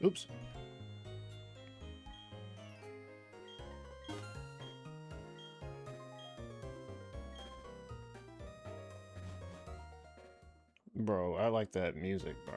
Oops. Bro, I like that music, bro.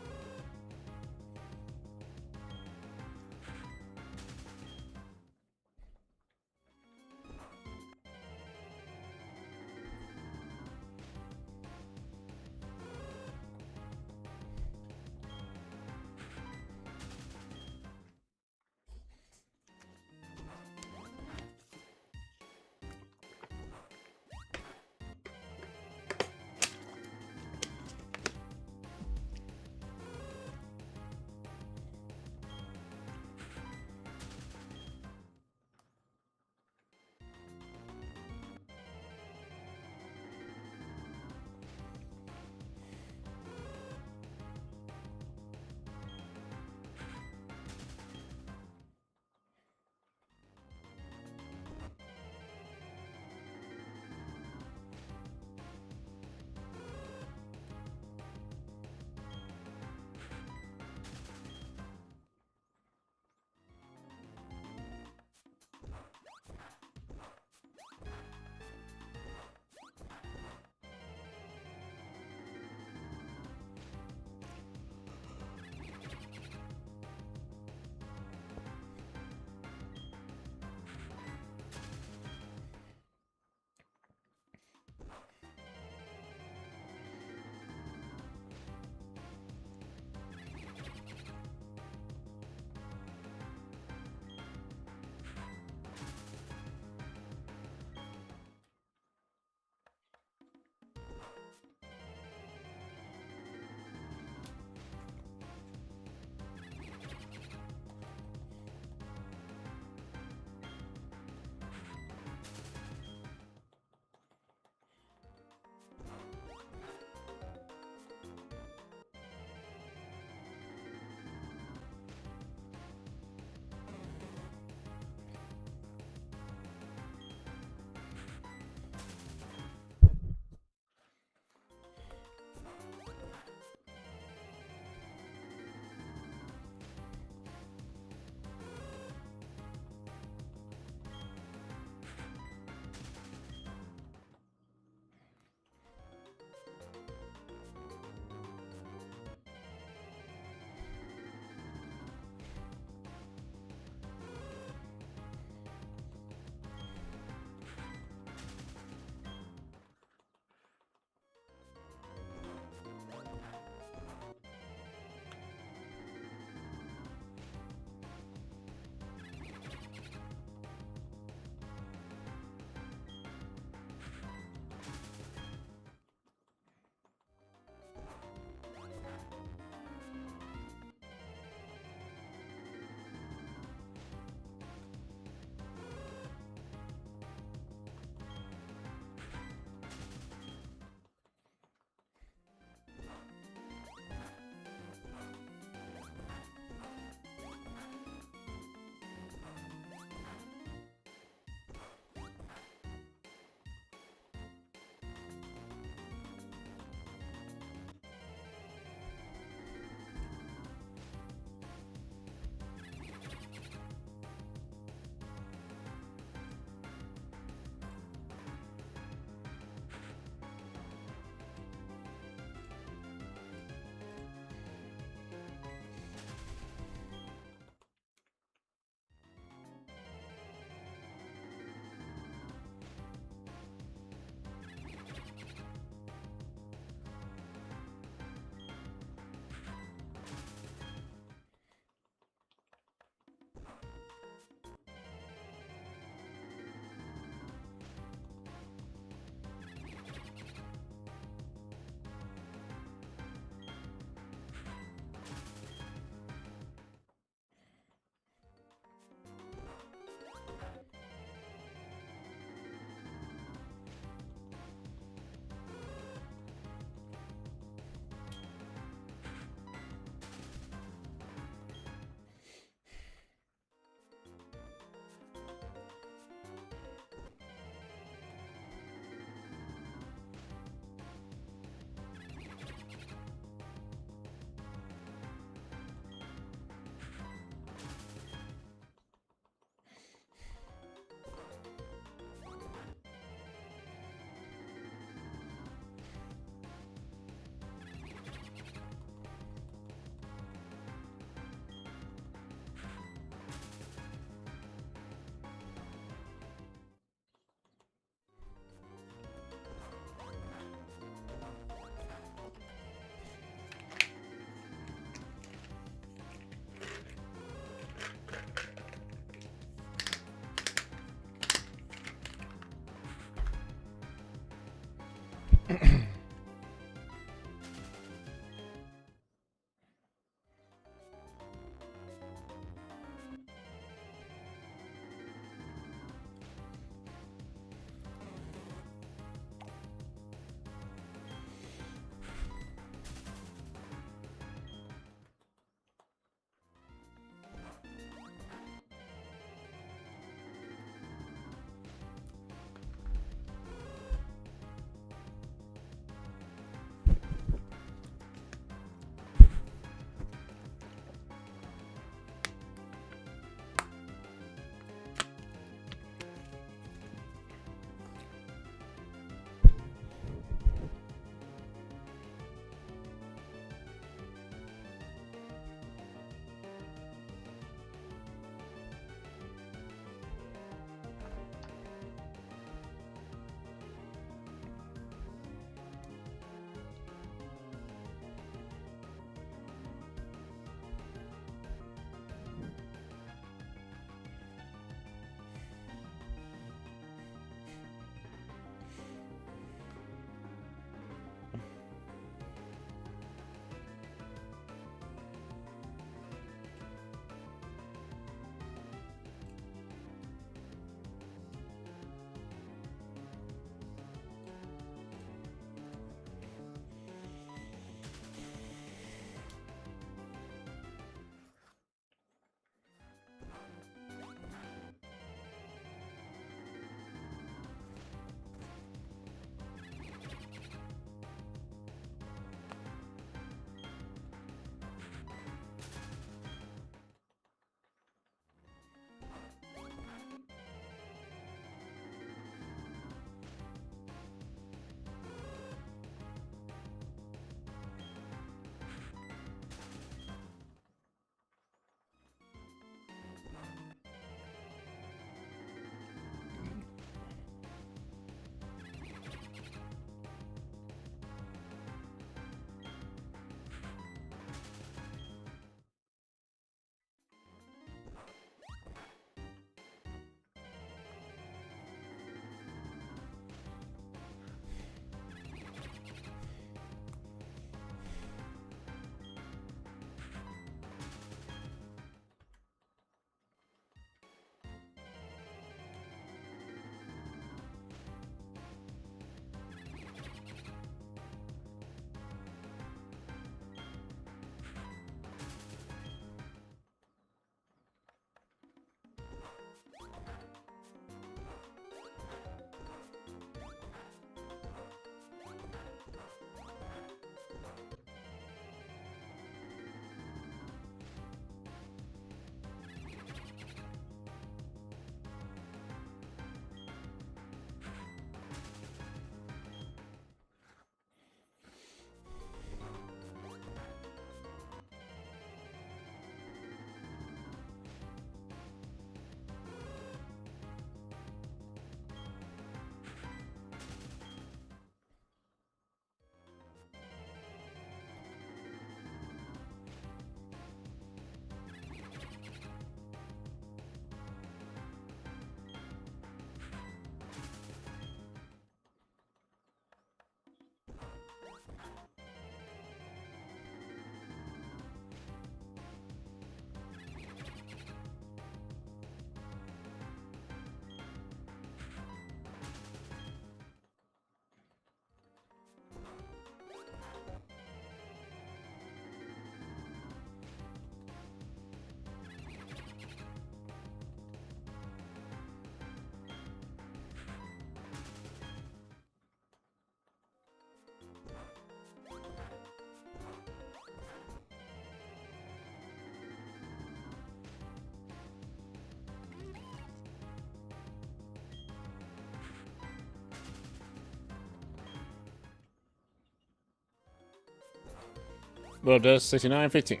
Well, it does 69.15.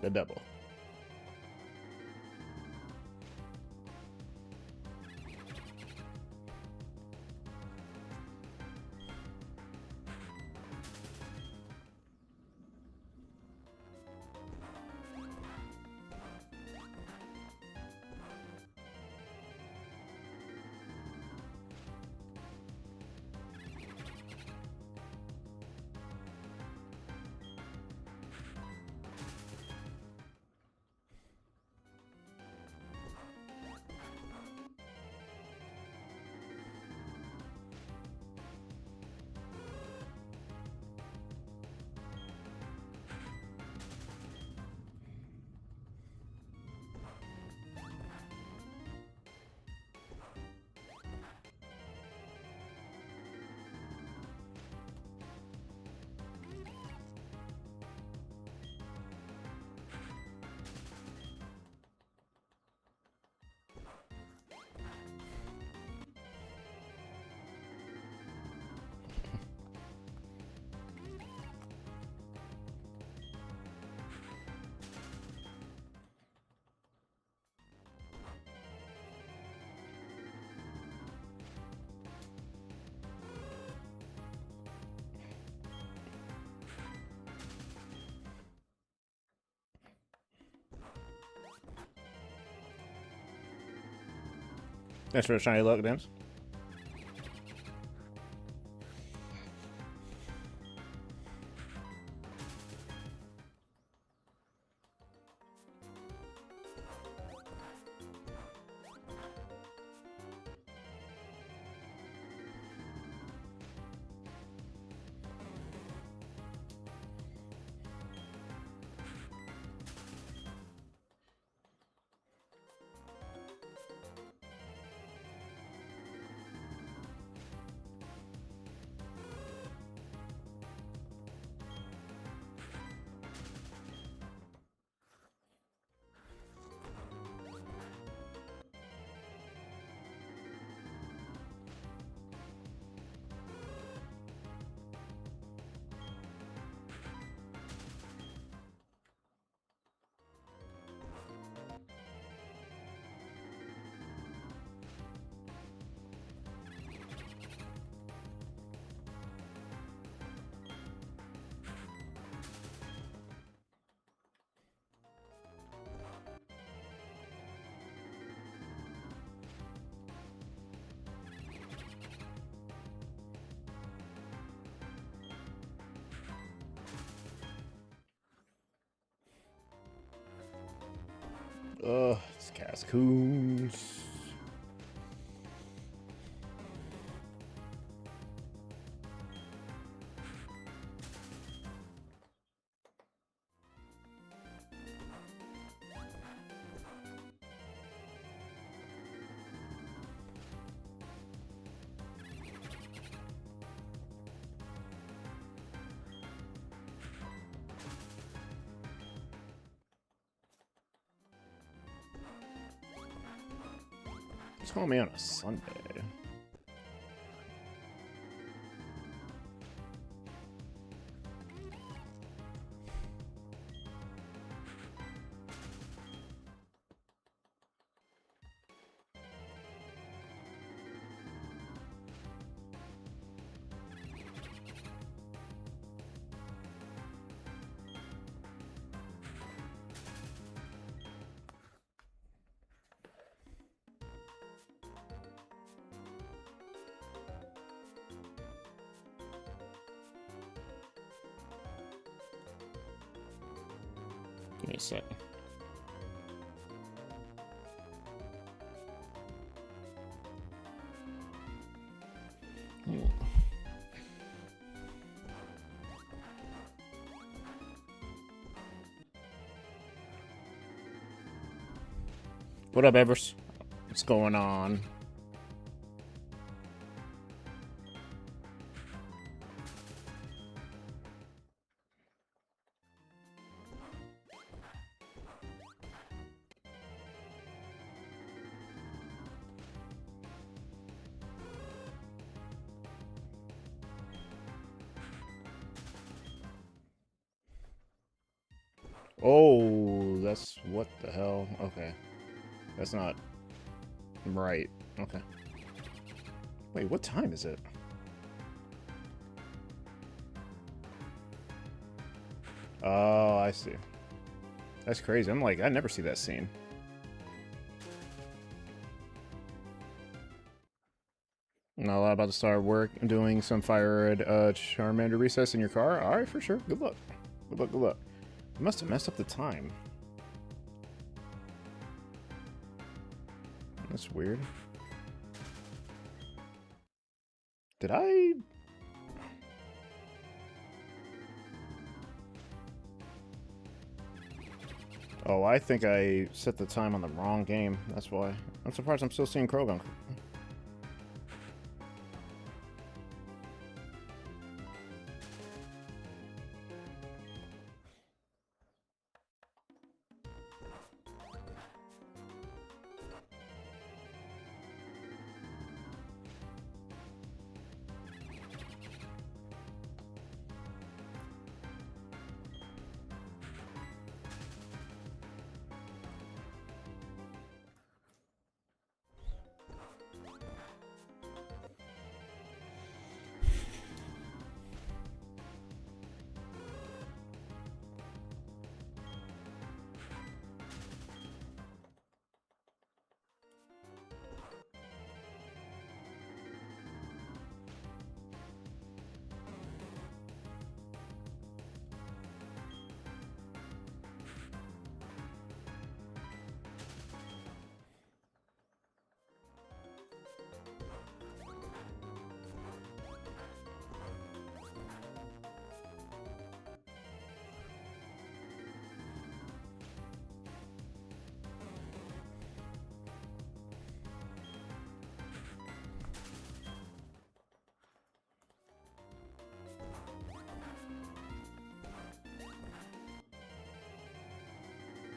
The double. Thanks for the shiny luck, Dams. It's Cascoons. Just call me on a Sunday. Give me a sec. What up, Evers? What's going on? Oh, that's what the hell? Okay. That's not right. Okay. Wait, what time is it? Oh, I see. That's crazy. I'm like, I never see that scene. Not a lot about to start work. I'm doing some fire at Charmander recess in your car. All right, for sure. Good luck. Good luck. Good luck. I must have messed up the time. That's weird. Did I? Oh, I think I set the time on the wrong game. That's why. I'm surprised I'm still seeing Croagunk.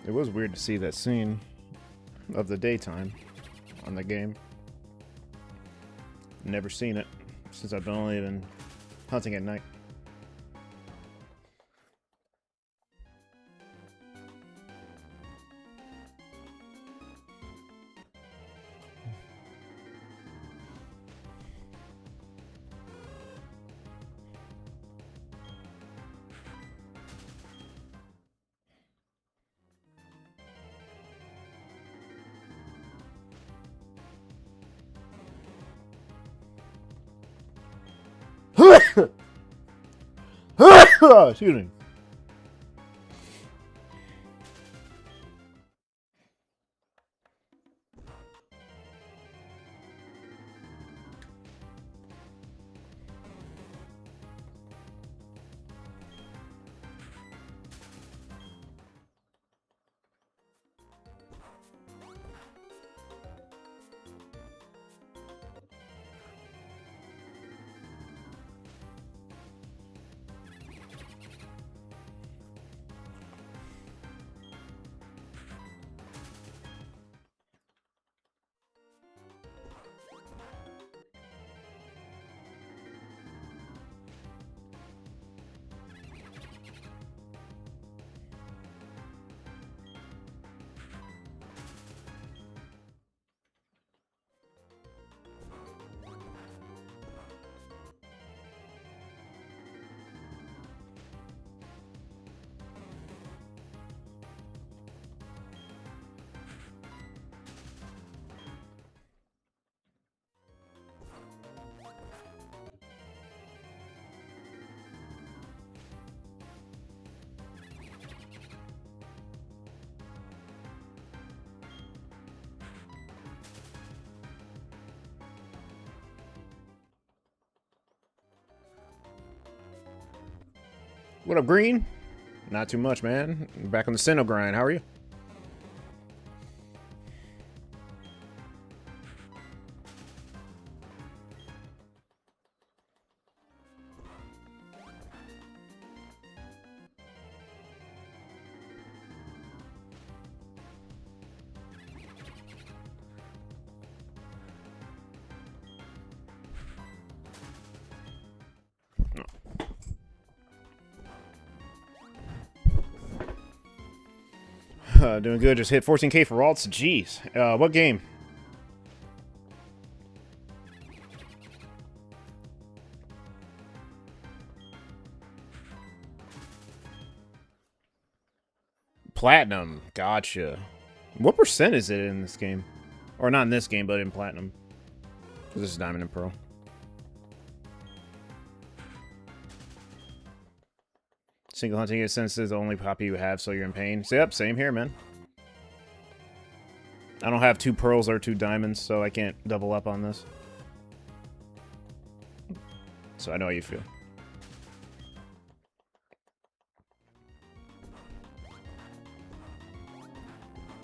It was weird to see that scene of the daytime on the game. Never seen it since I've only been hunting at night. Excuse me. What up, Green? Not too much, man. Back on the Sinnoh grind. How are you? Doing good. Just hit 14K for alts. Jeez. What game? Platinum. Gotcha. What percent is it in this game? Or not in this game, but in Platinum. This is Diamond and Pearl. Single hunting is since it's the only copy you have, so you're in pain. So, yep, same here, man. I don't have 2 pearls or 2 diamonds, so I can't double up on this. So I know how you feel.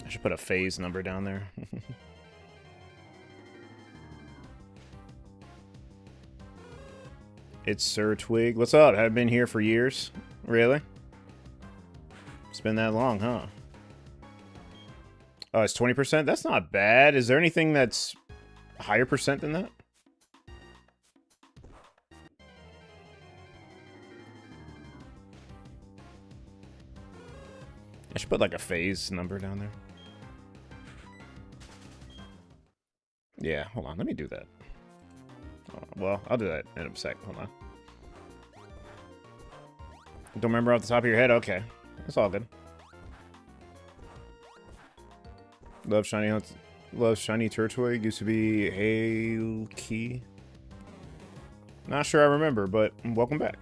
I should put a phase number down there. It's Sir Twig. What's up? I've been here for years. Really? It's been that long, huh? Oh, it's 20%? That's not bad. Is there anything that's higher percent than that? I should put like a phase number down there. Yeah, hold on. Let me do that. Oh, well, I'll do that in a sec. Hold on. Don't remember off the top of your head? Okay. It's all good. Love shiny hunts. Love shiny Turtwig. Used to be Hail Key. Not sure I remember, but welcome back.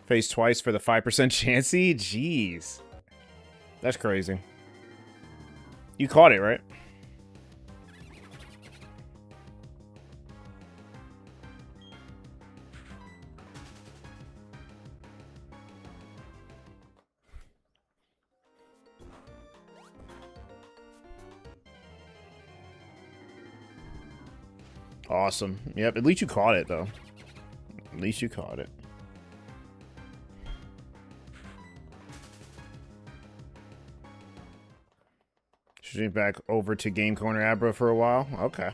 Face twice for the 5% Chansey? Jeez. That's crazy. You caught it, right? Awesome. Yep, at least you caught it, though. At least you caught it. Shooting back over to Game Corner Abra for a while. Okay.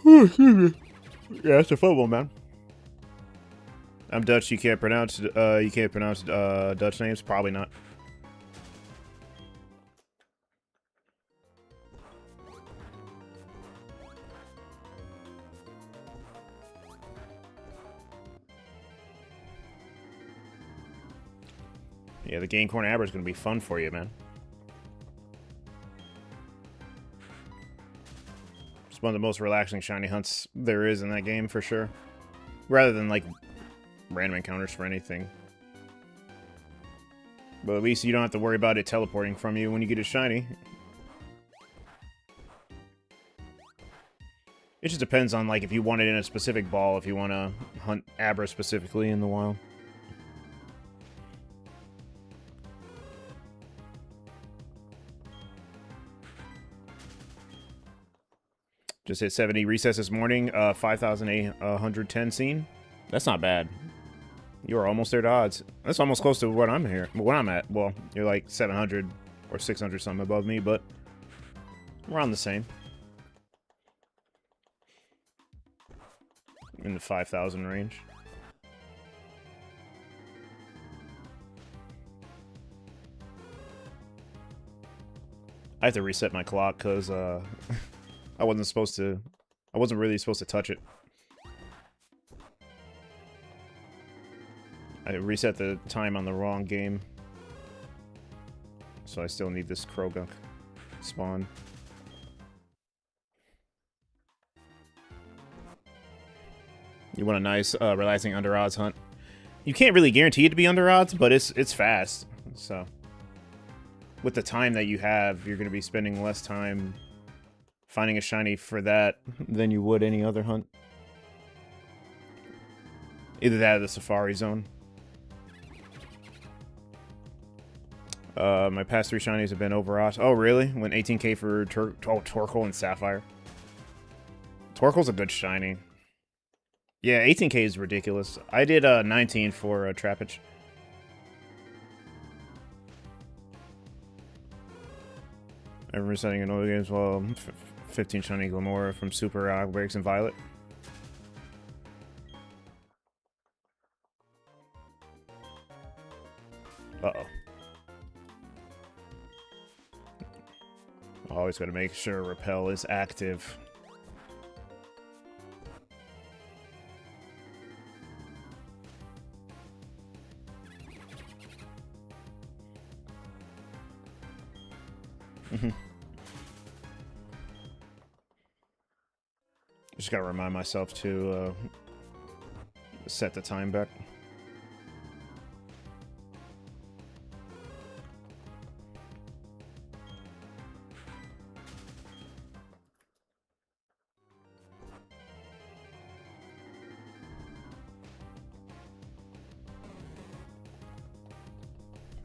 Yeah, it's a football, man. I'm Dutch. You can't pronounce Dutch names. Probably not. Yeah, the Game Corner Abra is going to be fun for you, man. It's one of the most relaxing shiny hunts there is in that game, for sure. Rather than, like, random encounters for anything. But at least you don't have to worry about it teleporting from you when you get a shiny. It just depends on, like, if you want it in a specific ball, if you want to hunt Abra specifically in the wild. Just hit 70 recess this morning, 5,810 seen. That's not bad. You are almost there to odds. That's almost close to what I'm here. What I'm at. Well, you're like 700 or 600 something above me, but we're on the same. In the 5,000 range. I have to reset my clock because I wasn't really supposed to touch it. I reset the time on the wrong game. So I still need this Croagunk spawn. You want a nice, relaxing under odds hunt. You can't really guarantee it to be under odds, but it's fast. So with the time that you have, you're going to be spending less time finding a shiny for that than you would any other hunt. Either that or the Safari Zone. My past 3 shinies have been Overwrought. Oh, really? Went 18k for Torkoal and Sapphire. Torkoal's a good shiny. Yeah, 18k is ridiculous. I did 19 for Trapinch. I'm resetting in other games. Well, 15 shiny Glamora from Super Breaks and Violet. Always got to make sure repel is active. Just gotta remind myself to set the time back.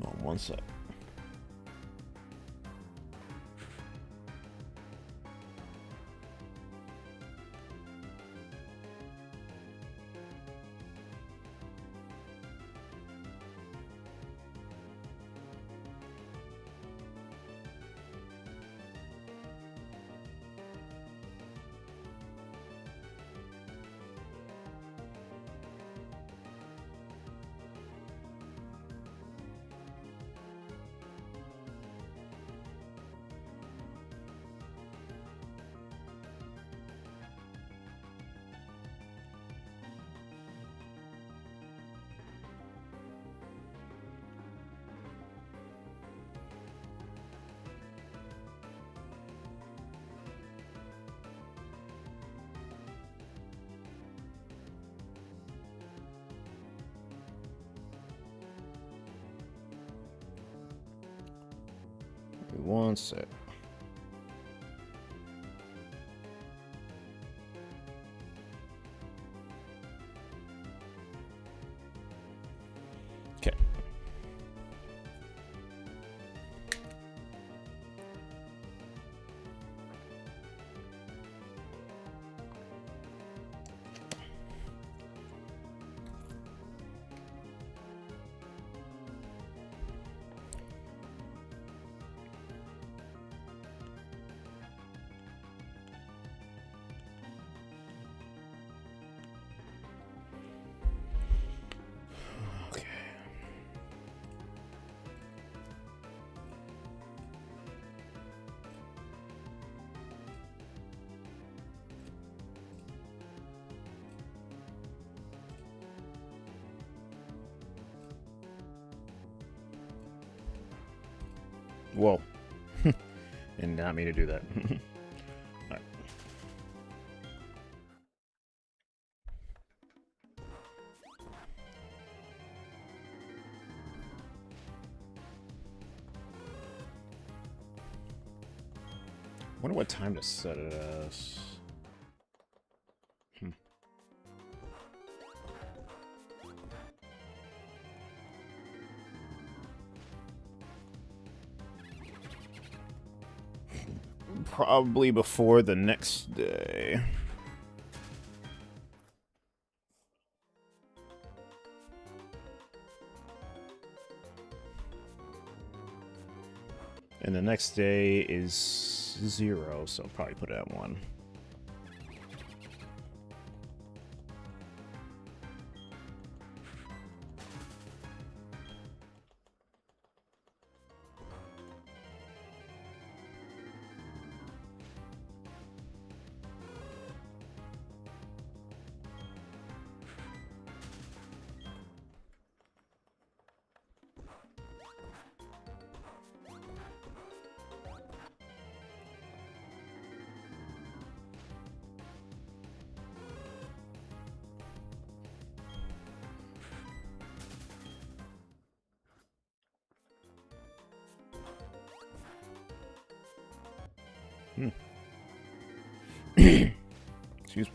Oh, one sec. One sec. Okay. Whoa. And not mean to do that. Alright. Wonder what time to set it as. Probably before the next day. And the next day is 0, so I'll probably put it at 1. Excuse me.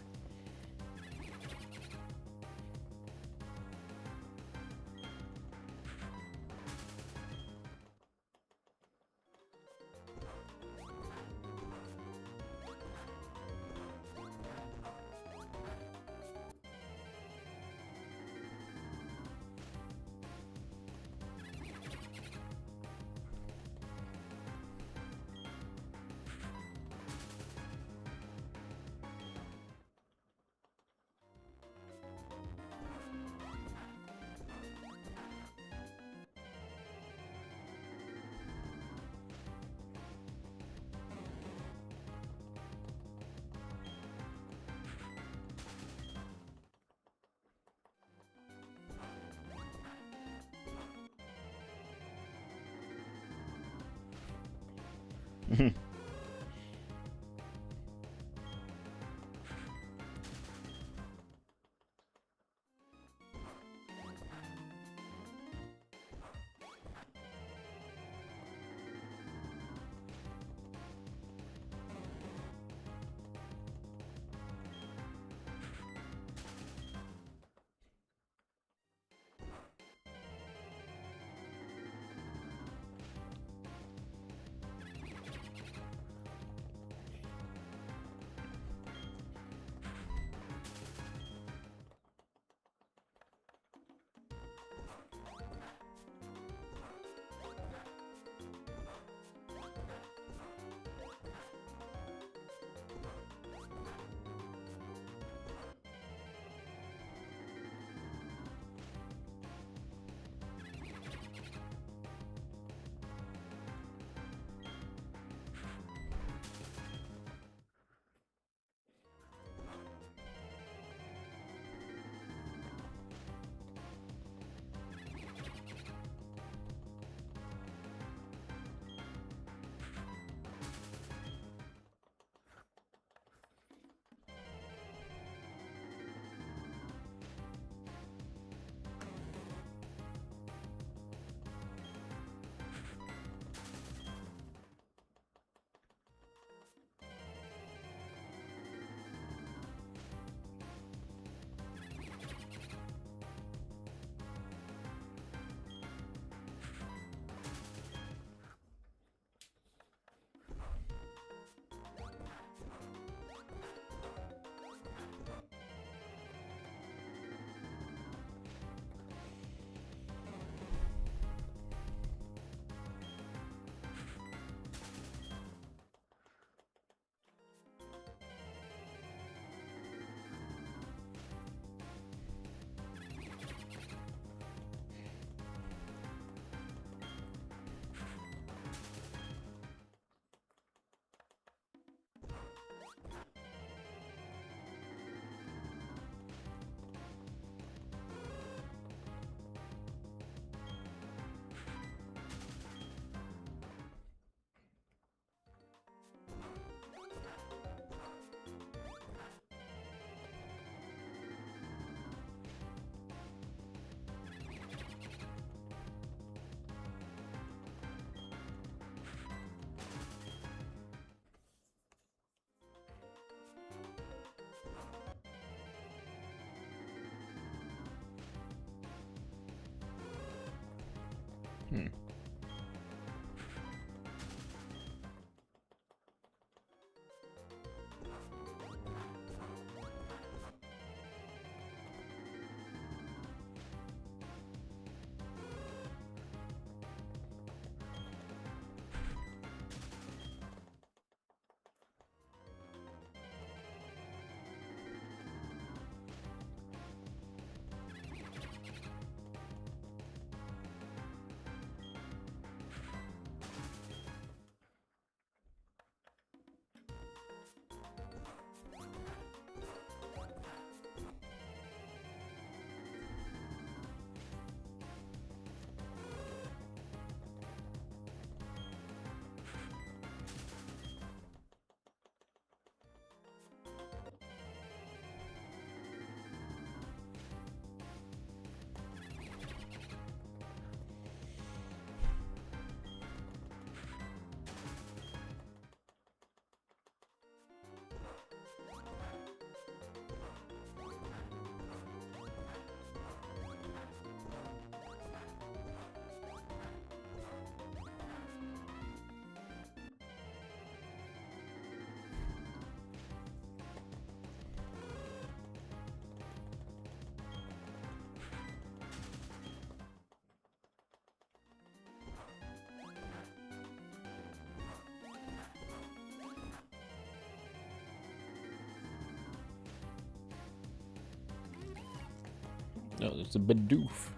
Hmm. No, it's a Bidoof.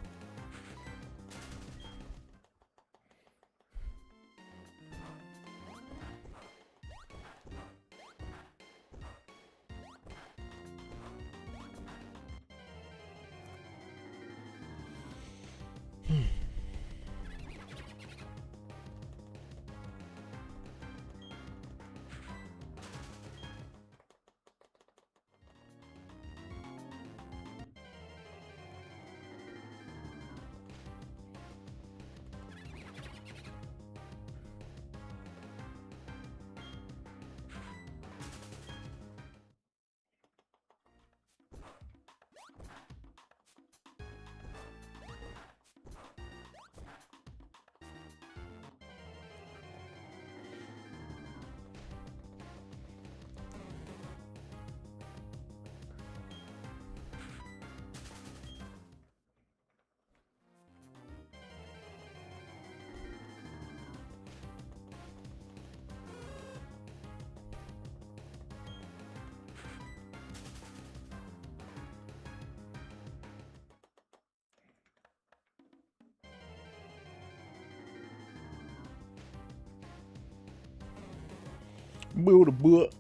Build a book.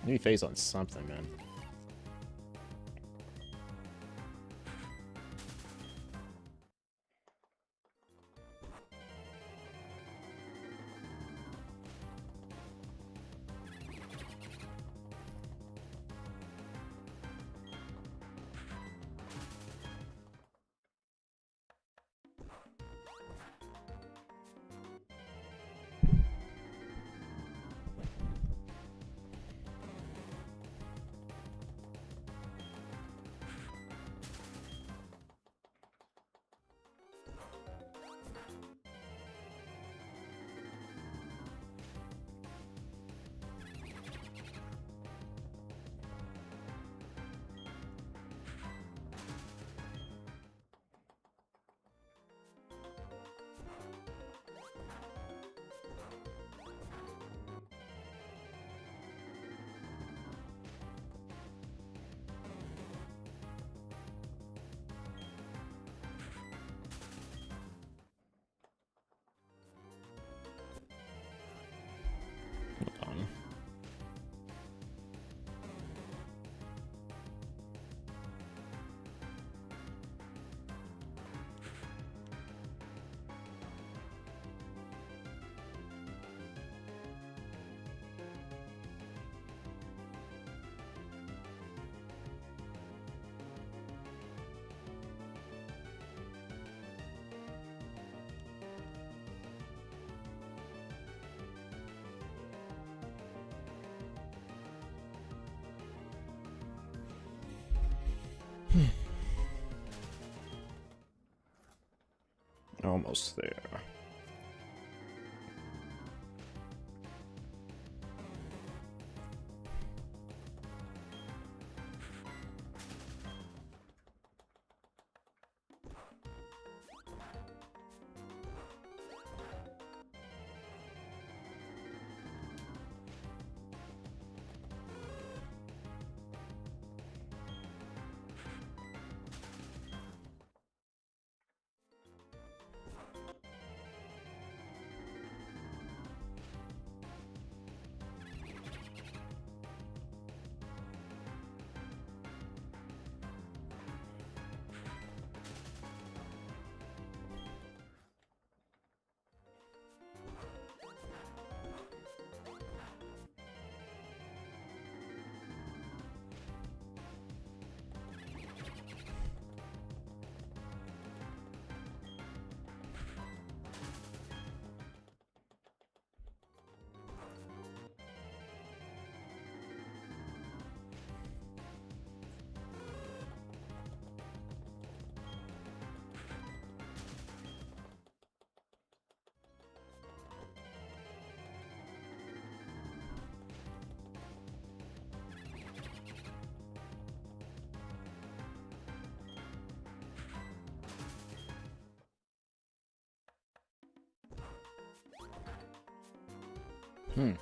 Need face on something, man. Almost there. Hmm.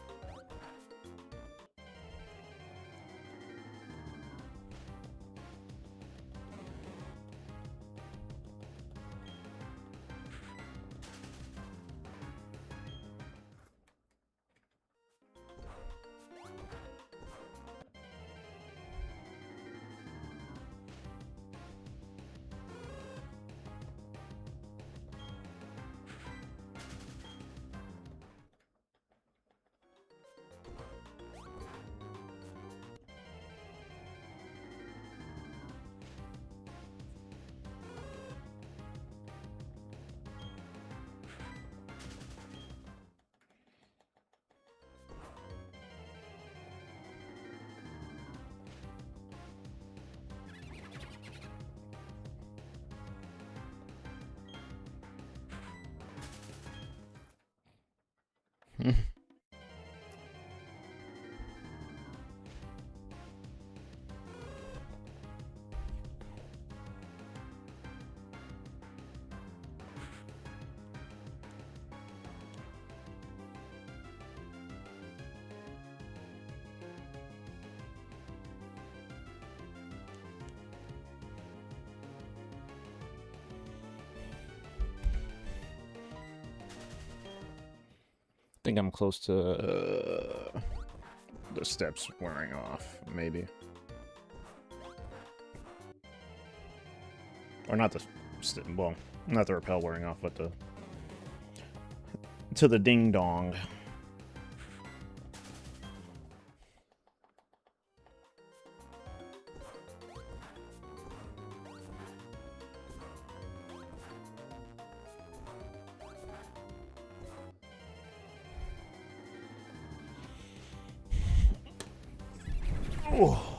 think I'm close to the steps wearing off, maybe. Or not the, well, not the rappel wearing off, but the, to the ding dong. Oh.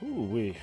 Ooh wee.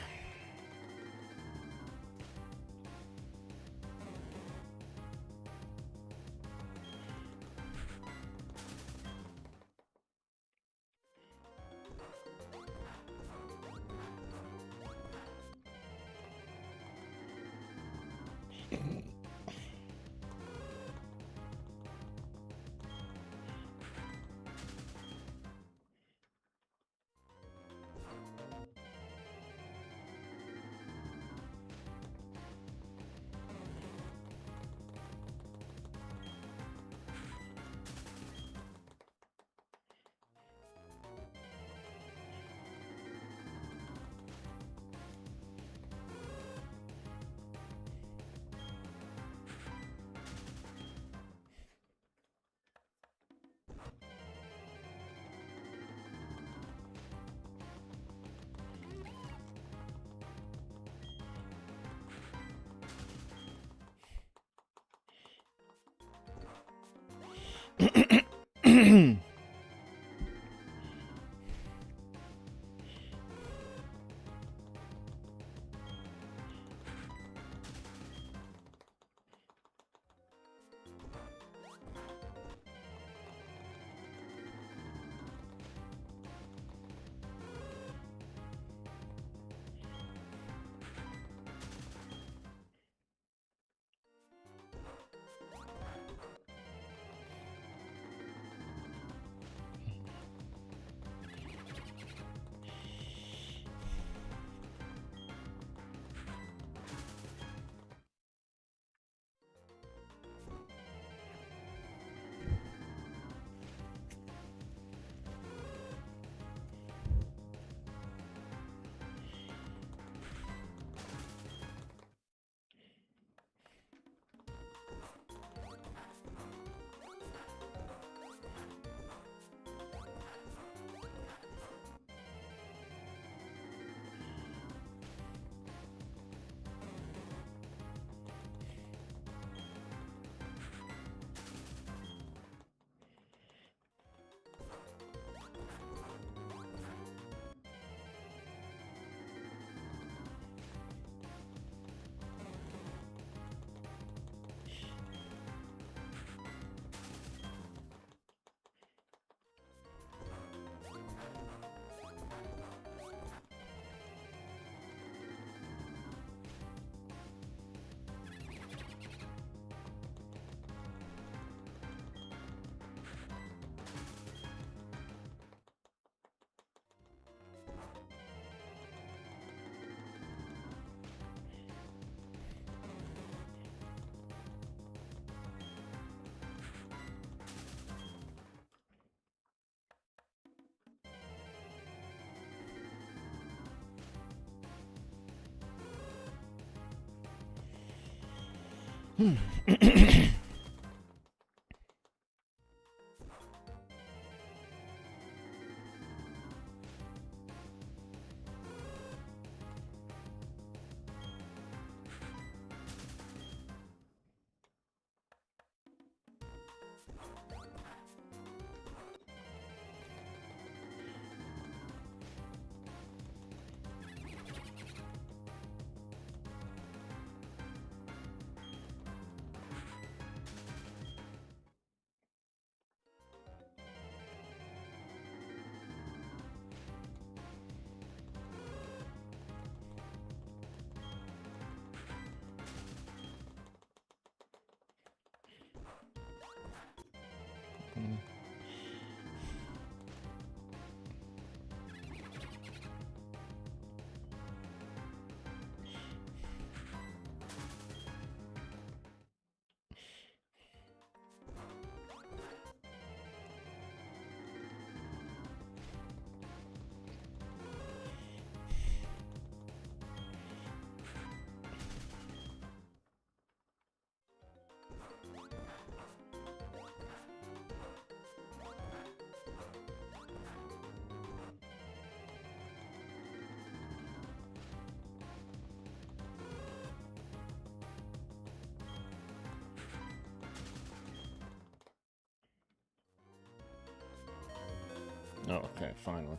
Oh, okay, finally.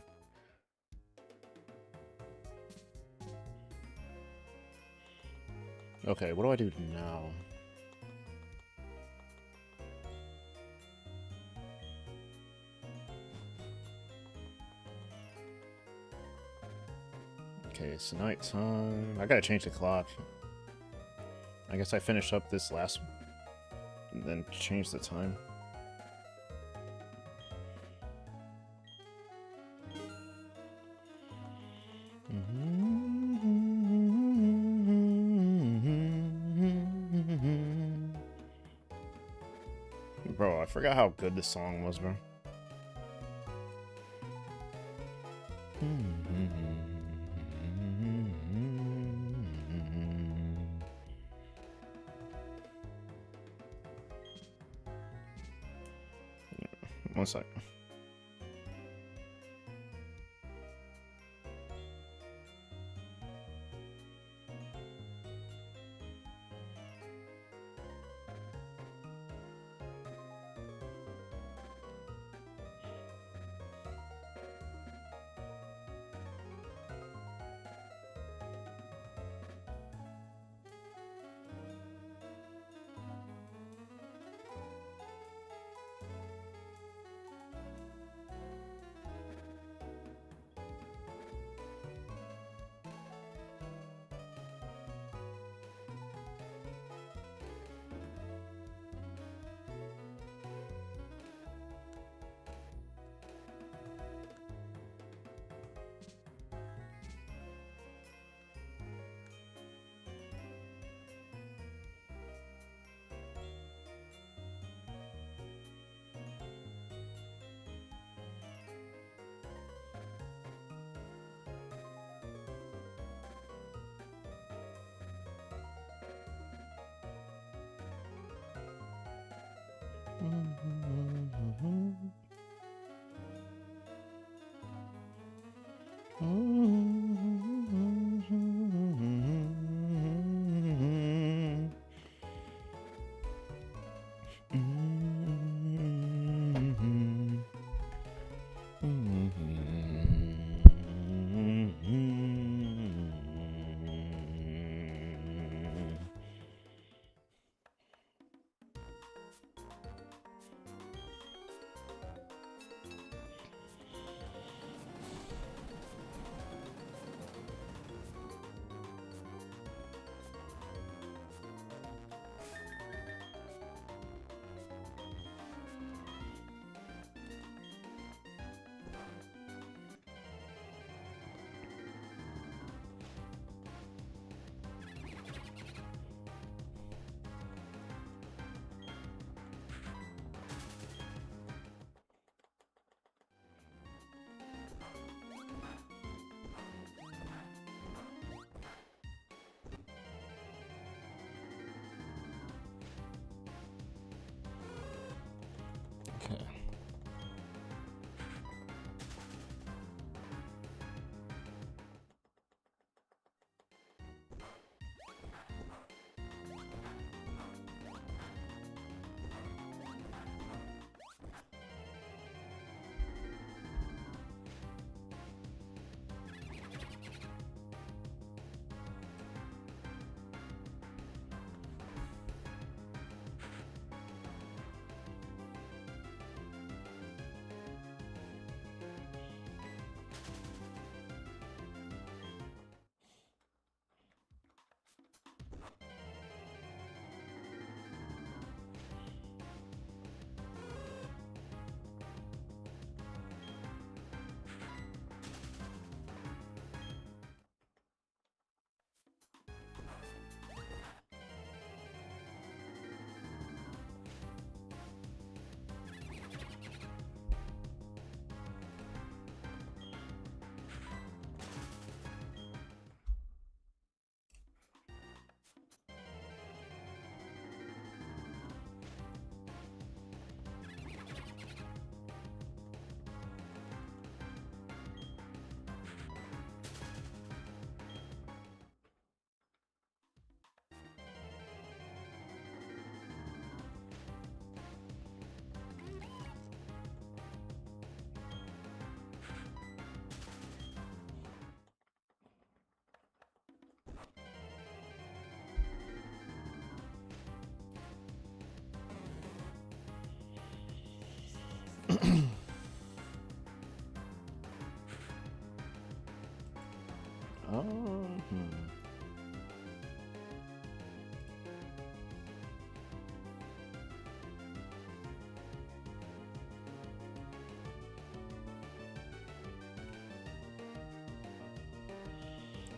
Okay, what do I do now? Okay, it's nighttime. I gotta change the clock. I guess I finished up this last one, and then change the time. Bro, I forgot how good this song was, bro. One sec.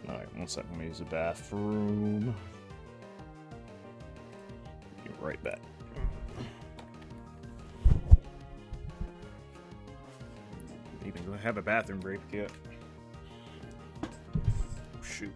Alright, 1 second. Let me use the bathroom. Be right back. Even do I have a bathroom break yet? Oh, shoot.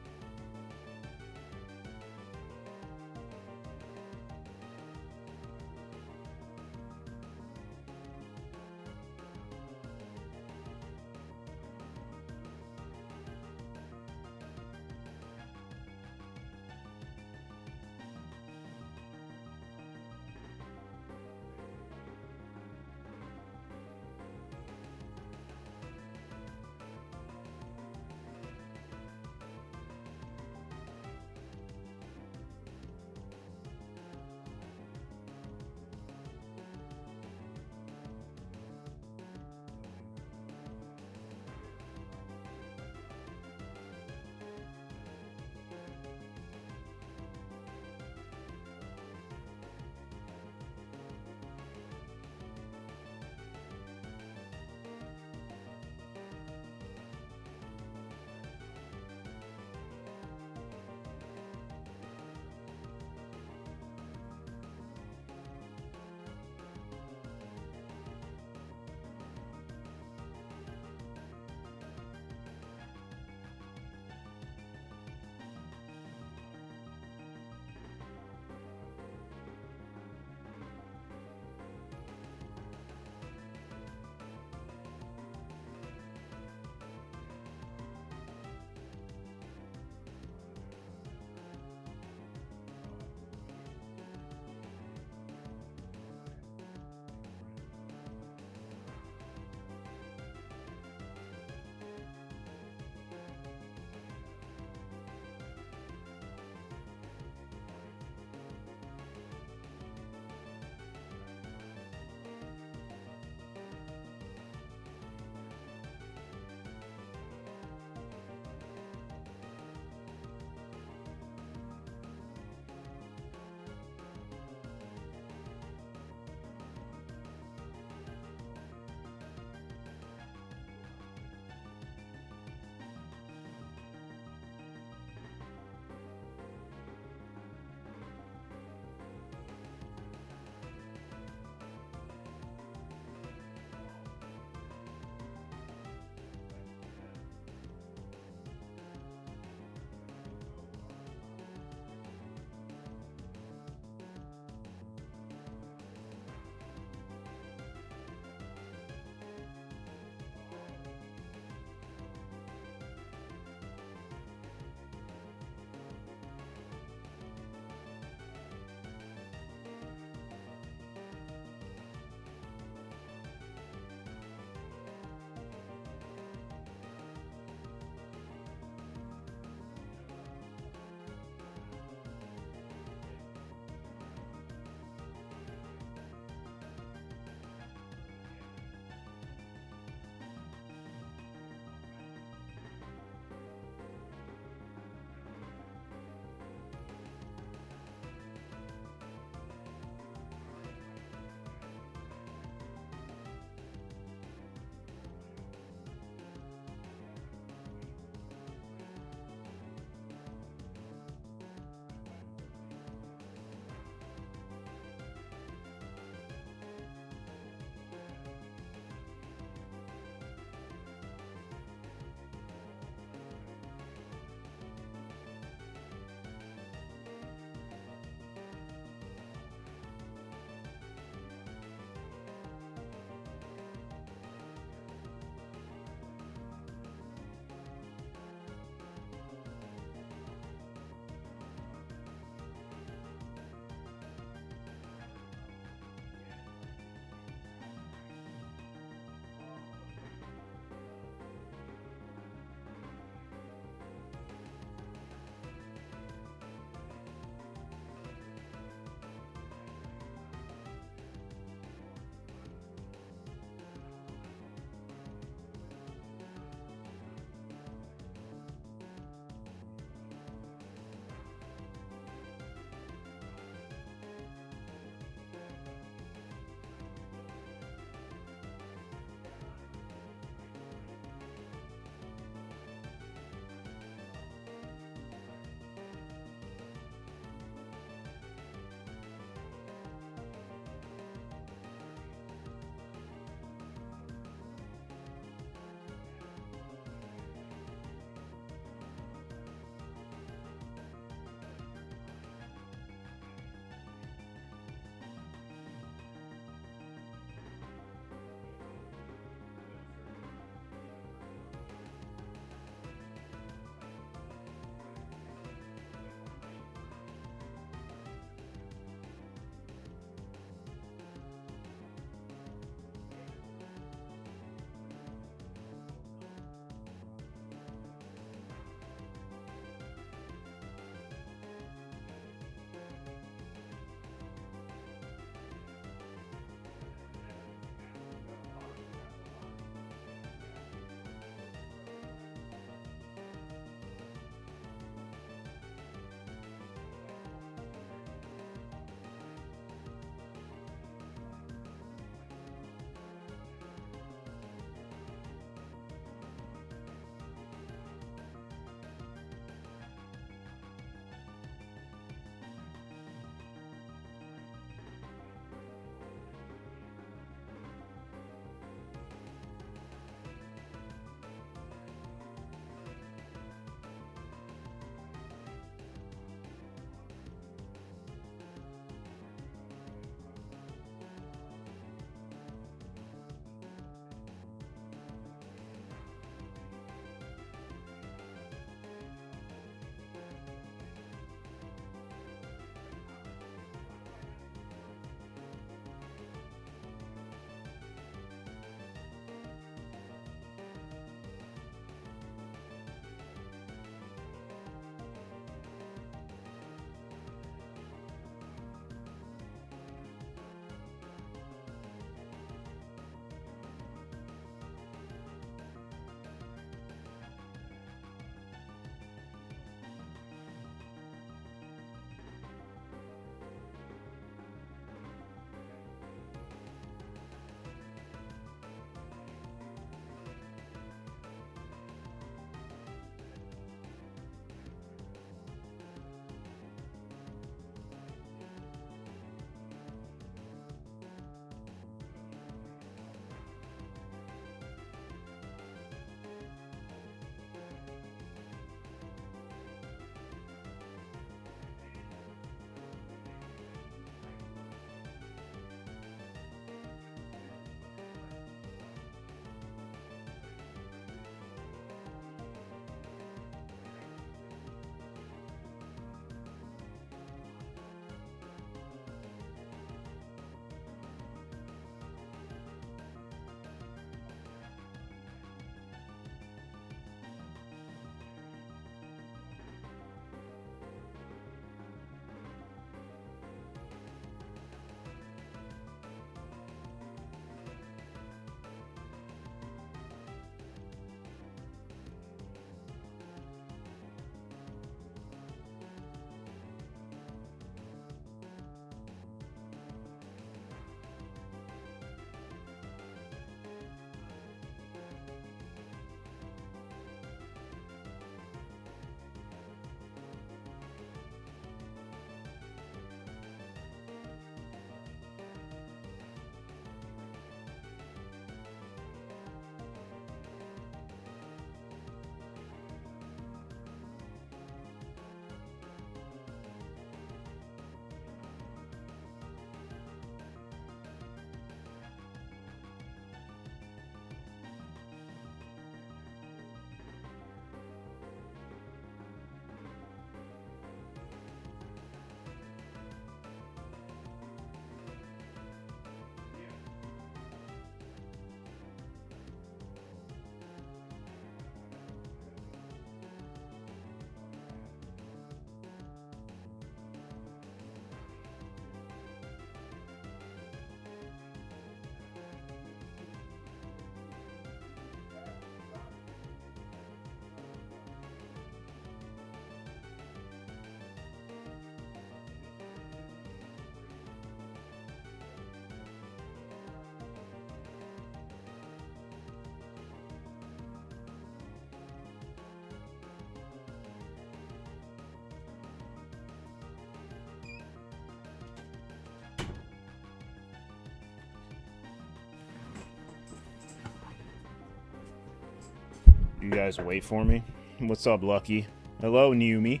you guys wait for me. What's up, Lucky? Hello, Numi.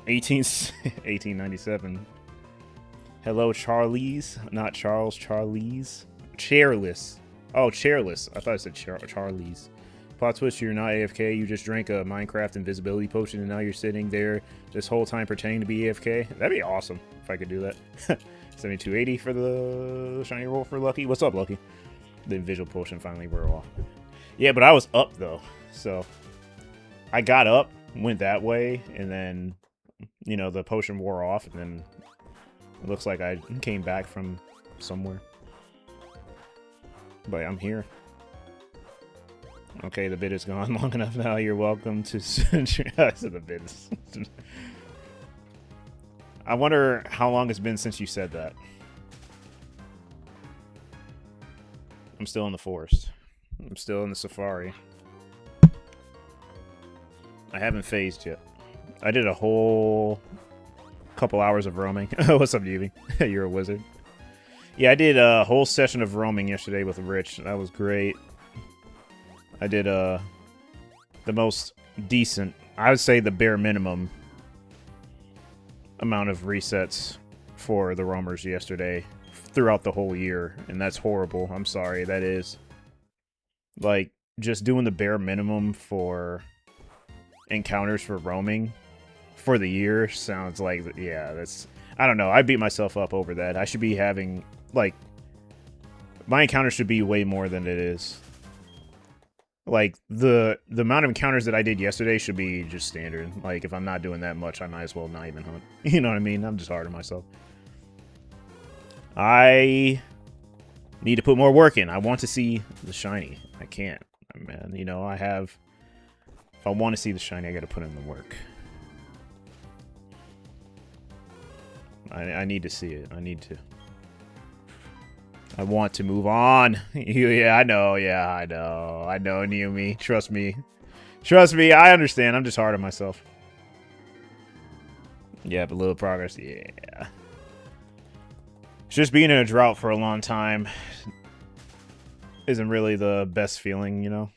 1897. Hello, Charlize. Not Charles, Charlize. Chairless. Oh, chairless. I thought I said Charlize. Plot twist, you're not AFK. You just drank a Minecraft invisibility potion and now you're sitting there this whole time pretending to be AFK. That'd be awesome if I could do that. 7280 for the shiny roll for Lucky. What's up, Lucky? The invisible potion finally wore off. Yeah, but I was up, though. So I got up, went that way, and then, you know, the potion wore off, and then it looks like I came back from somewhere. But I'm here. Okay, the bid is gone long enough now. You're welcome to... the bid is... I wonder how long it's been since you said that. I'm still in the forest. I'm still in the safari. I haven't phased yet. I did a whole couple hours of roaming. What's up, Yubi? You're a wizard. Yeah, I did a whole session of roaming yesterday with Rich. That was great. I did the most decent, I would say the bare minimum amount of resets for the roamers yesterday throughout the whole year, and that's horrible. I'm sorry, that is. Like, just doing the bare minimum for encounters for roaming for the year sounds like, yeah, that's, I don't know, I beat myself up over that. I should be having, like, my encounter should be way more than it is. Like, the amount of encounters that I did yesterday should be just standard. Like, if I'm not doing that much, I might as well not even hunt. You know what I mean? I'm just hard on myself. I need to put more work in. I want to see the shiny. I can't. Man, you know, I have... If I want to see the shiny, I gotta put in the work. I need to see it. I need to... I want to move on. Yeah, I know. Yeah, I know. I know, Naomi. Trust me. Trust me, I understand. I'm just hard on myself. Yeah, but little progress. Yeah. Just being in a drought for a long time isn't really the best feeling, you know?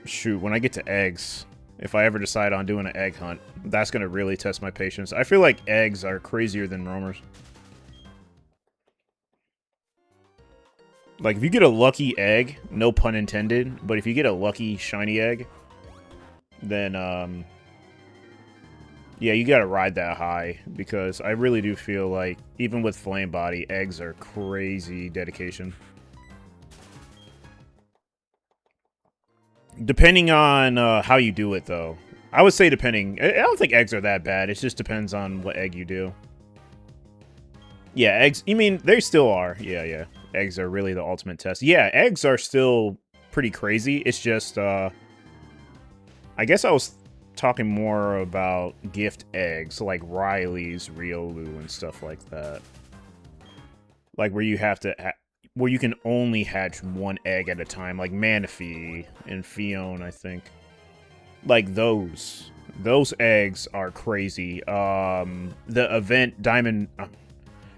Shoot, when I get to eggs... If I ever decide on doing an egg hunt, that's going to really test my patience. I feel like eggs are crazier than roamers. Like, if you get a lucky egg, no pun intended, but if you get a lucky shiny egg, then, yeah, you got to ride that high, because I really do feel like, even with Flame Body, eggs are crazy dedication. Depending on how you do it, though. I would say depending... I don't think eggs are that bad. It just depends on what egg you do. Yeah, eggs... You mean, they still are. Yeah. Eggs are really the ultimate test. Yeah, eggs are still pretty crazy. It's just, I guess I was talking more about gift eggs, like Riley's, Riolu, and stuff like that. Like, where you have to... where you can only hatch one egg at a time, like Manaphy and Fion, I think. Like those eggs are crazy. The event Diamond,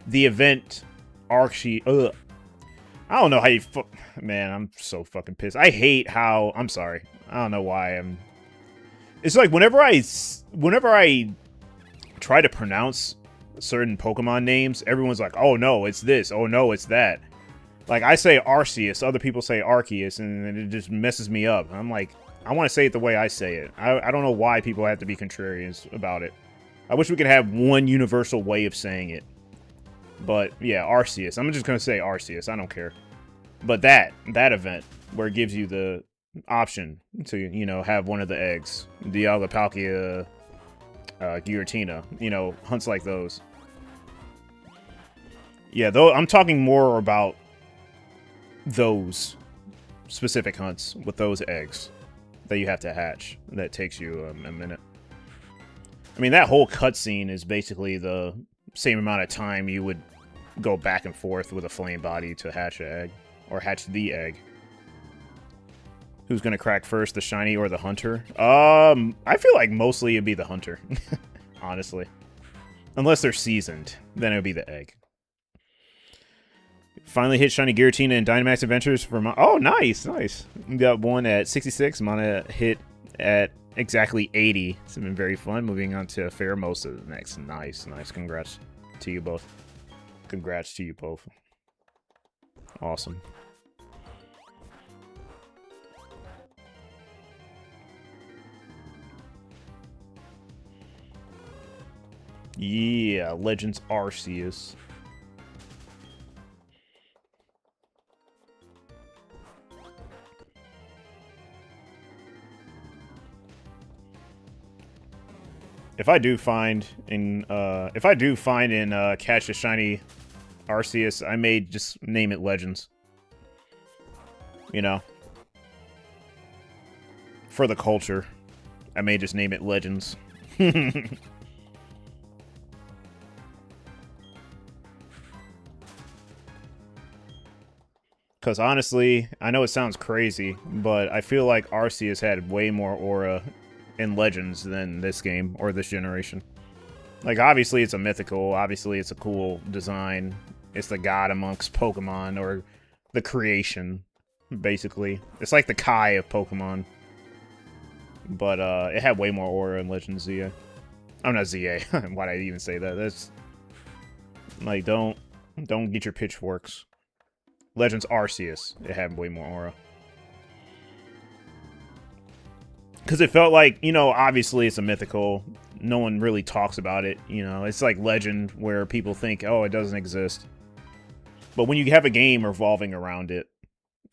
the event Archie. I don't know how you. Man, I'm so fucking pissed. I hate how. I'm sorry. I don't know why I'm. It's like whenever I try to pronounce certain Pokemon names, everyone's like, "Oh no, it's this. Oh no, it's that." Like, I say Arceus, other people say Arceus, and it just messes me up. I'm like, I want to say it the way I say it. I don't know why people have to be contrarians about it. I wish we could have one universal way of saying it. But, yeah, Arceus. I'm just going to say Arceus. I don't care. But that event, where it gives you the option to, you know, have one of the eggs. Dialga, Giratina. You know, hunts like those. Yeah, though I'm talking more about those specific hunts with those eggs that you have to hatch. That takes you a minute. I mean, that whole cutscene is basically the same amount of time you would go back and forth with a Flame Body to hatch an egg. Or hatch the egg. Who's gonna crack first, the shiny or the hunter? I feel like mostly it'd be the hunter. Honestly. Unless they're seasoned. Then it would be the egg. Finally hit Shiny Giratina in Dynamax Adventures for my... Oh, nice, nice. Got one at 66. Mana hit at exactly 80. It's been very fun. Moving on to Pheromosa next. Nice, nice. Congrats to you both. Congrats to you both. Awesome. Yeah, Legends Arceus. If I do find in catch a shiny Arceus, I may just name it Legends. You know, for the culture, I may just name it Legends. Because honestly, I know it sounds crazy, but I feel like Arceus had way more aura in Legends than this game, or this generation. Like, obviously it's a mythical, obviously it's a cool design. It's the god amongst Pokemon, or the creation, basically. It's like the Kai of Pokemon. But, it had way more aura in Legends ZA. I'm not ZA. Why'd I even say that? That's... Like, don't get your pitchforks. Legends Arceus, it had way more aura. Because it felt like, you know, obviously it's a mythical. No one really talks about it, you know. It's like Legend, where people think, oh, it doesn't exist. But when you have a game revolving around it,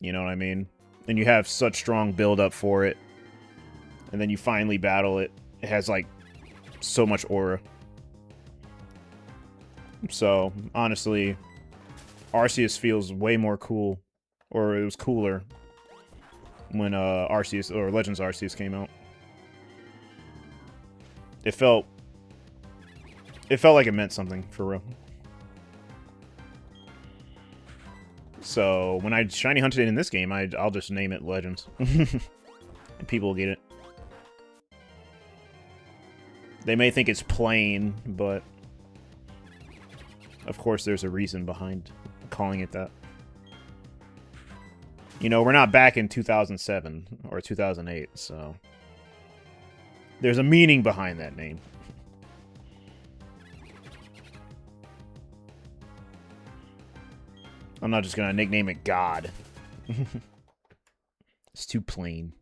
you know what I mean? And you have such strong build-up for it, and then you finally battle it, it has, like, so much aura. So, honestly... Arceus feels way more cool, or it was cooler when Arceus or Legends Arceus came out. It felt like it meant something for real. So when I shiny hunted it in this game, I'll just name it Legends, and people will get it. They may think it's plain, but of course there's a reason behind calling it that. You know, we're not back in 2007 or 2008, so there's a meaning behind that name. I'm not just gonna nickname it God. It's too plain.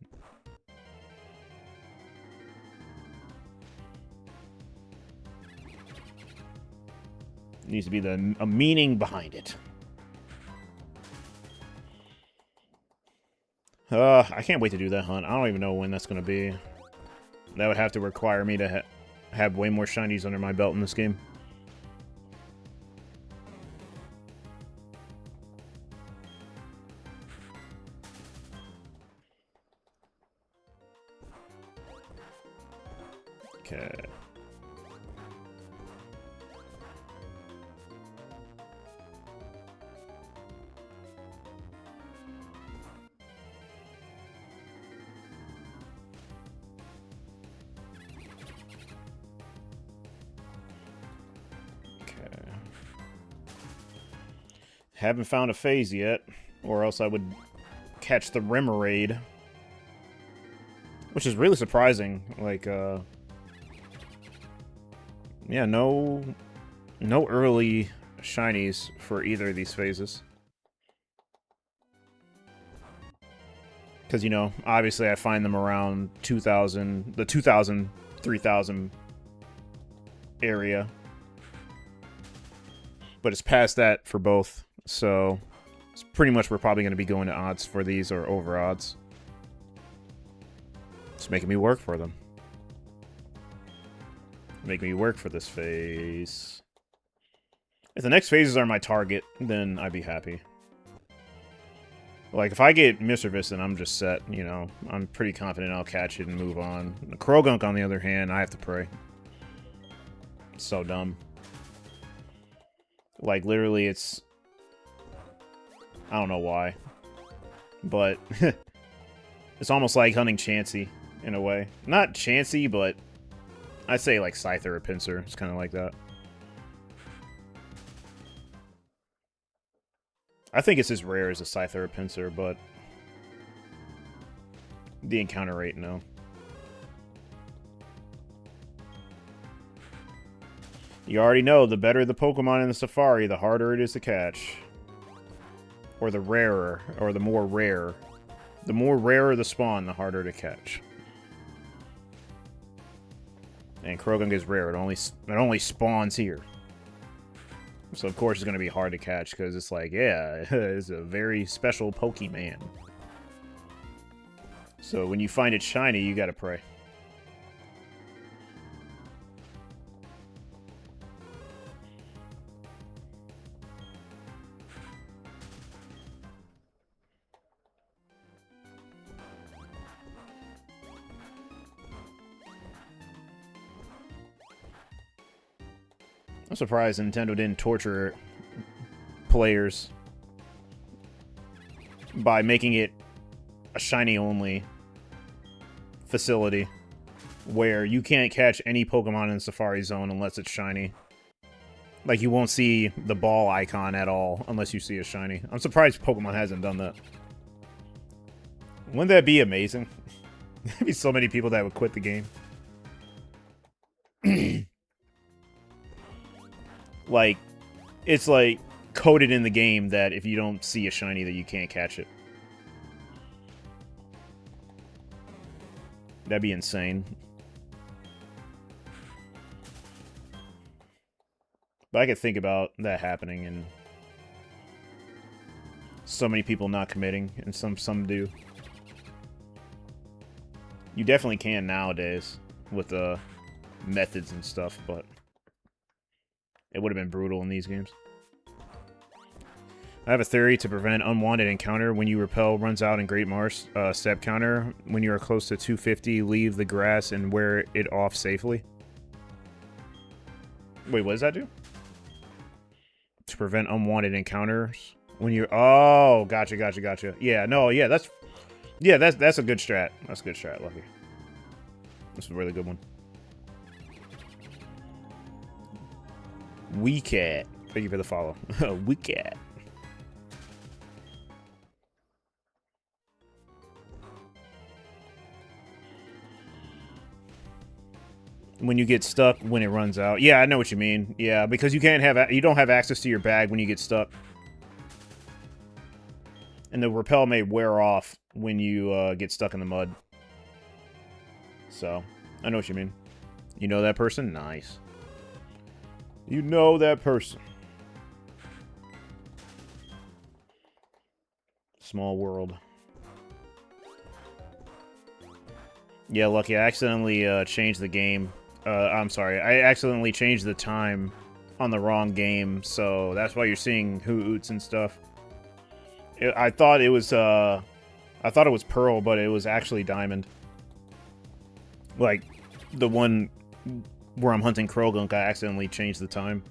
It needs to be a meaning behind it. I can't wait to do that hunt. I don't even know when that's going to be. That would have to require me to have way more shinies under my belt in this game. Okay. Haven't found a phase yet, or else I would catch the Remoraid. Which is really surprising. Like, yeah, no early shinies for either of these phases. Because, you know, obviously I find them around 2000, the 2000, 3000 area. But it's past that for both. So, it's pretty much we're probably going to be going to odds for these, or over odds. It's making me work for them. Make me work for this phase. If the next phases are my target, then I'd be happy. Like, if I get Misdreavus, then I'm just set, you know. I'm pretty confident I'll catch it and move on. The Croagunk, on the other hand, I have to pray. It's so dumb. Like, literally, it's... I don't know why. But... it's almost like hunting Chansey, in a way. Not Chansey, but... I'd say, like, Scyther or Pinsir. It's kind of like that. I think it's as rare as a Scyther or Pinsir, but the encounter rate, no. You already know, the better the Pokemon in the Safari, the harder it is to catch. Or the rarer, or the more rare. The more rarer the spawn, the harder to catch. And Croagunk is rare. It only spawns here. So of course it's going to be hard to catch, because it's like, yeah, it's a very special Pokemon. So when you find it shiny, you gotta pray. I'm surprised Nintendo didn't torture players by making it a shiny-only facility where you can't catch any Pokemon in Safari Zone unless it's shiny. Like, you won't see the ball icon at all unless you see a shiny. I'm surprised Pokemon hasn't done that. Wouldn't that be amazing? There'd be so many people that would quit the game. Like, it's like coded in the game that if you don't see a shiny that you can't catch it. That'd be insane. But I could think about that happening and so many people not committing, and some do. You definitely can nowadays with the methods and stuff, but it would have been brutal in these games. I have a theory to prevent unwanted encounter. When you repel runs out in Great Marsh, step counter. When you are close to 250, leave the grass and wear it off safely. Wait, what does that do? To prevent unwanted encounters. When you're... Oh, gotcha. Yeah, no, yeah, that's a good strat. That's a good strat, Lucky. That's a really good one. Weecat. Thank you for the follow. Weecat. When you get stuck, when it runs out. Yeah, I know what you mean. Yeah, because you don't have access to your bag when you get stuck. And the repel may wear off when you get stuck in the mud. So, I know what you mean. You know that person? Nice. You know that person. Small world. Yeah, Lucky, I accidentally changed the game. I'm sorry, I accidentally changed the time on the wrong game, so that's why you're seeing hoots and stuff. I thought it was Pearl, but it was actually Diamond. Like, the one where I'm hunting Croagunk, I accidentally changed the time.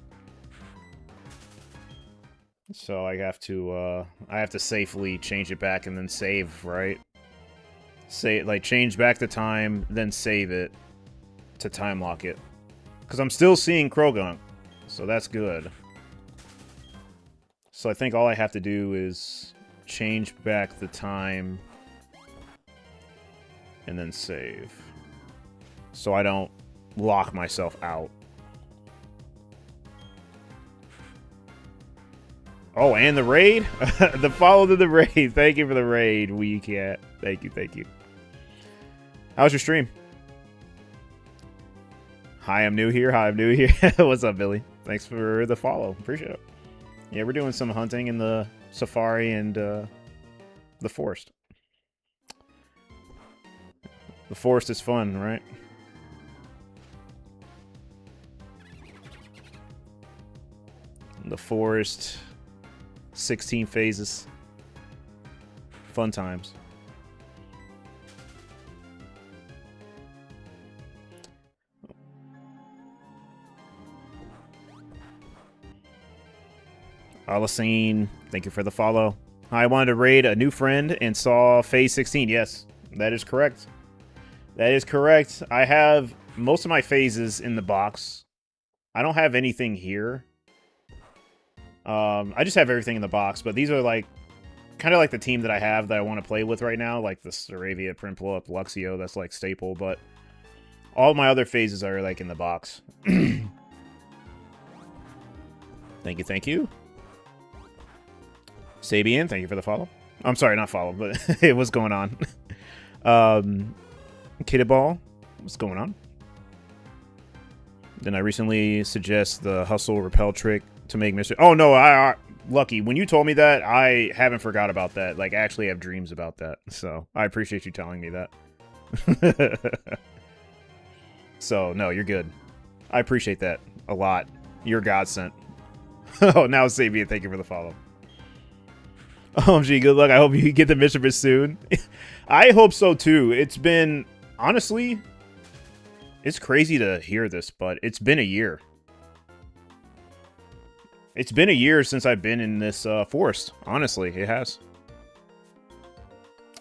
So I have to safely change it back and then save, right? Change back the time, then save it to time lock it. Because I'm still seeing Croagunk, so that's good. So I think all I have to do is change back the time and then save. So I don't lock myself out. Oh, and the raid? The follow to the raid. Thank you for the raid, Weecat. Thank you. How's your stream? Hi, I'm new here. What's up, Billy? Thanks for the follow. Appreciate it. Yeah, we're doing some hunting in the safari and the forest. The forest is fun, right? The forest, 16 phases. Fun times. Alasine, thank you for the follow. I wanted to raid a new friend and saw phase 16. Yes, that is correct. That is correct. I have most of my phases in the box. I don't have anything here. I just have everything in the box, but these are like kind of like the team that I have that I want to play with right now, like the Saravia, Primplop, Luxio, that's like staple, but all my other phases are like in the box. Thank you, thank you. Sabian, thank you for the follow. I'm sorry, not follow, but what's going on? Kiddaball, what's going on? Then I recently suggest the hustle repel trick to make Mr. Oh no, Lucky, when you told me that, I haven't forgot about that. Like, I actually have dreams about that. So, I appreciate you telling me that. So, no, you're good. I appreciate that a lot. You're godsent. Oh, now Sabian, thank you for the follow. OMG, good luck. I hope you get the Misdreavus soon. I hope so, too. It's been, honestly, it's crazy to hear this, but it's been a year. It's been a year since I've been in this forest. Honestly, it has.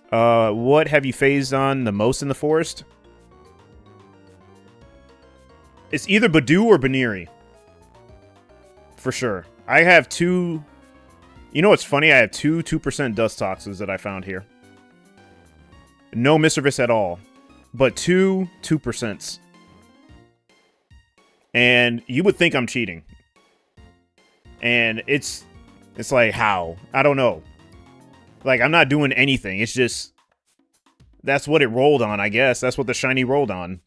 What have you phased on the most in the forest? It's either Badoo or Baniri. For sure. I have two... You know what's funny? I have two 2% dust toxins that I found here. No Misdreavus at all. But two 2%s. And you would think I'm cheating. And it's like, how? I don't know. Like, I'm not doing anything. It's just... That's what it rolled on, I guess. That's what the shiny rolled on.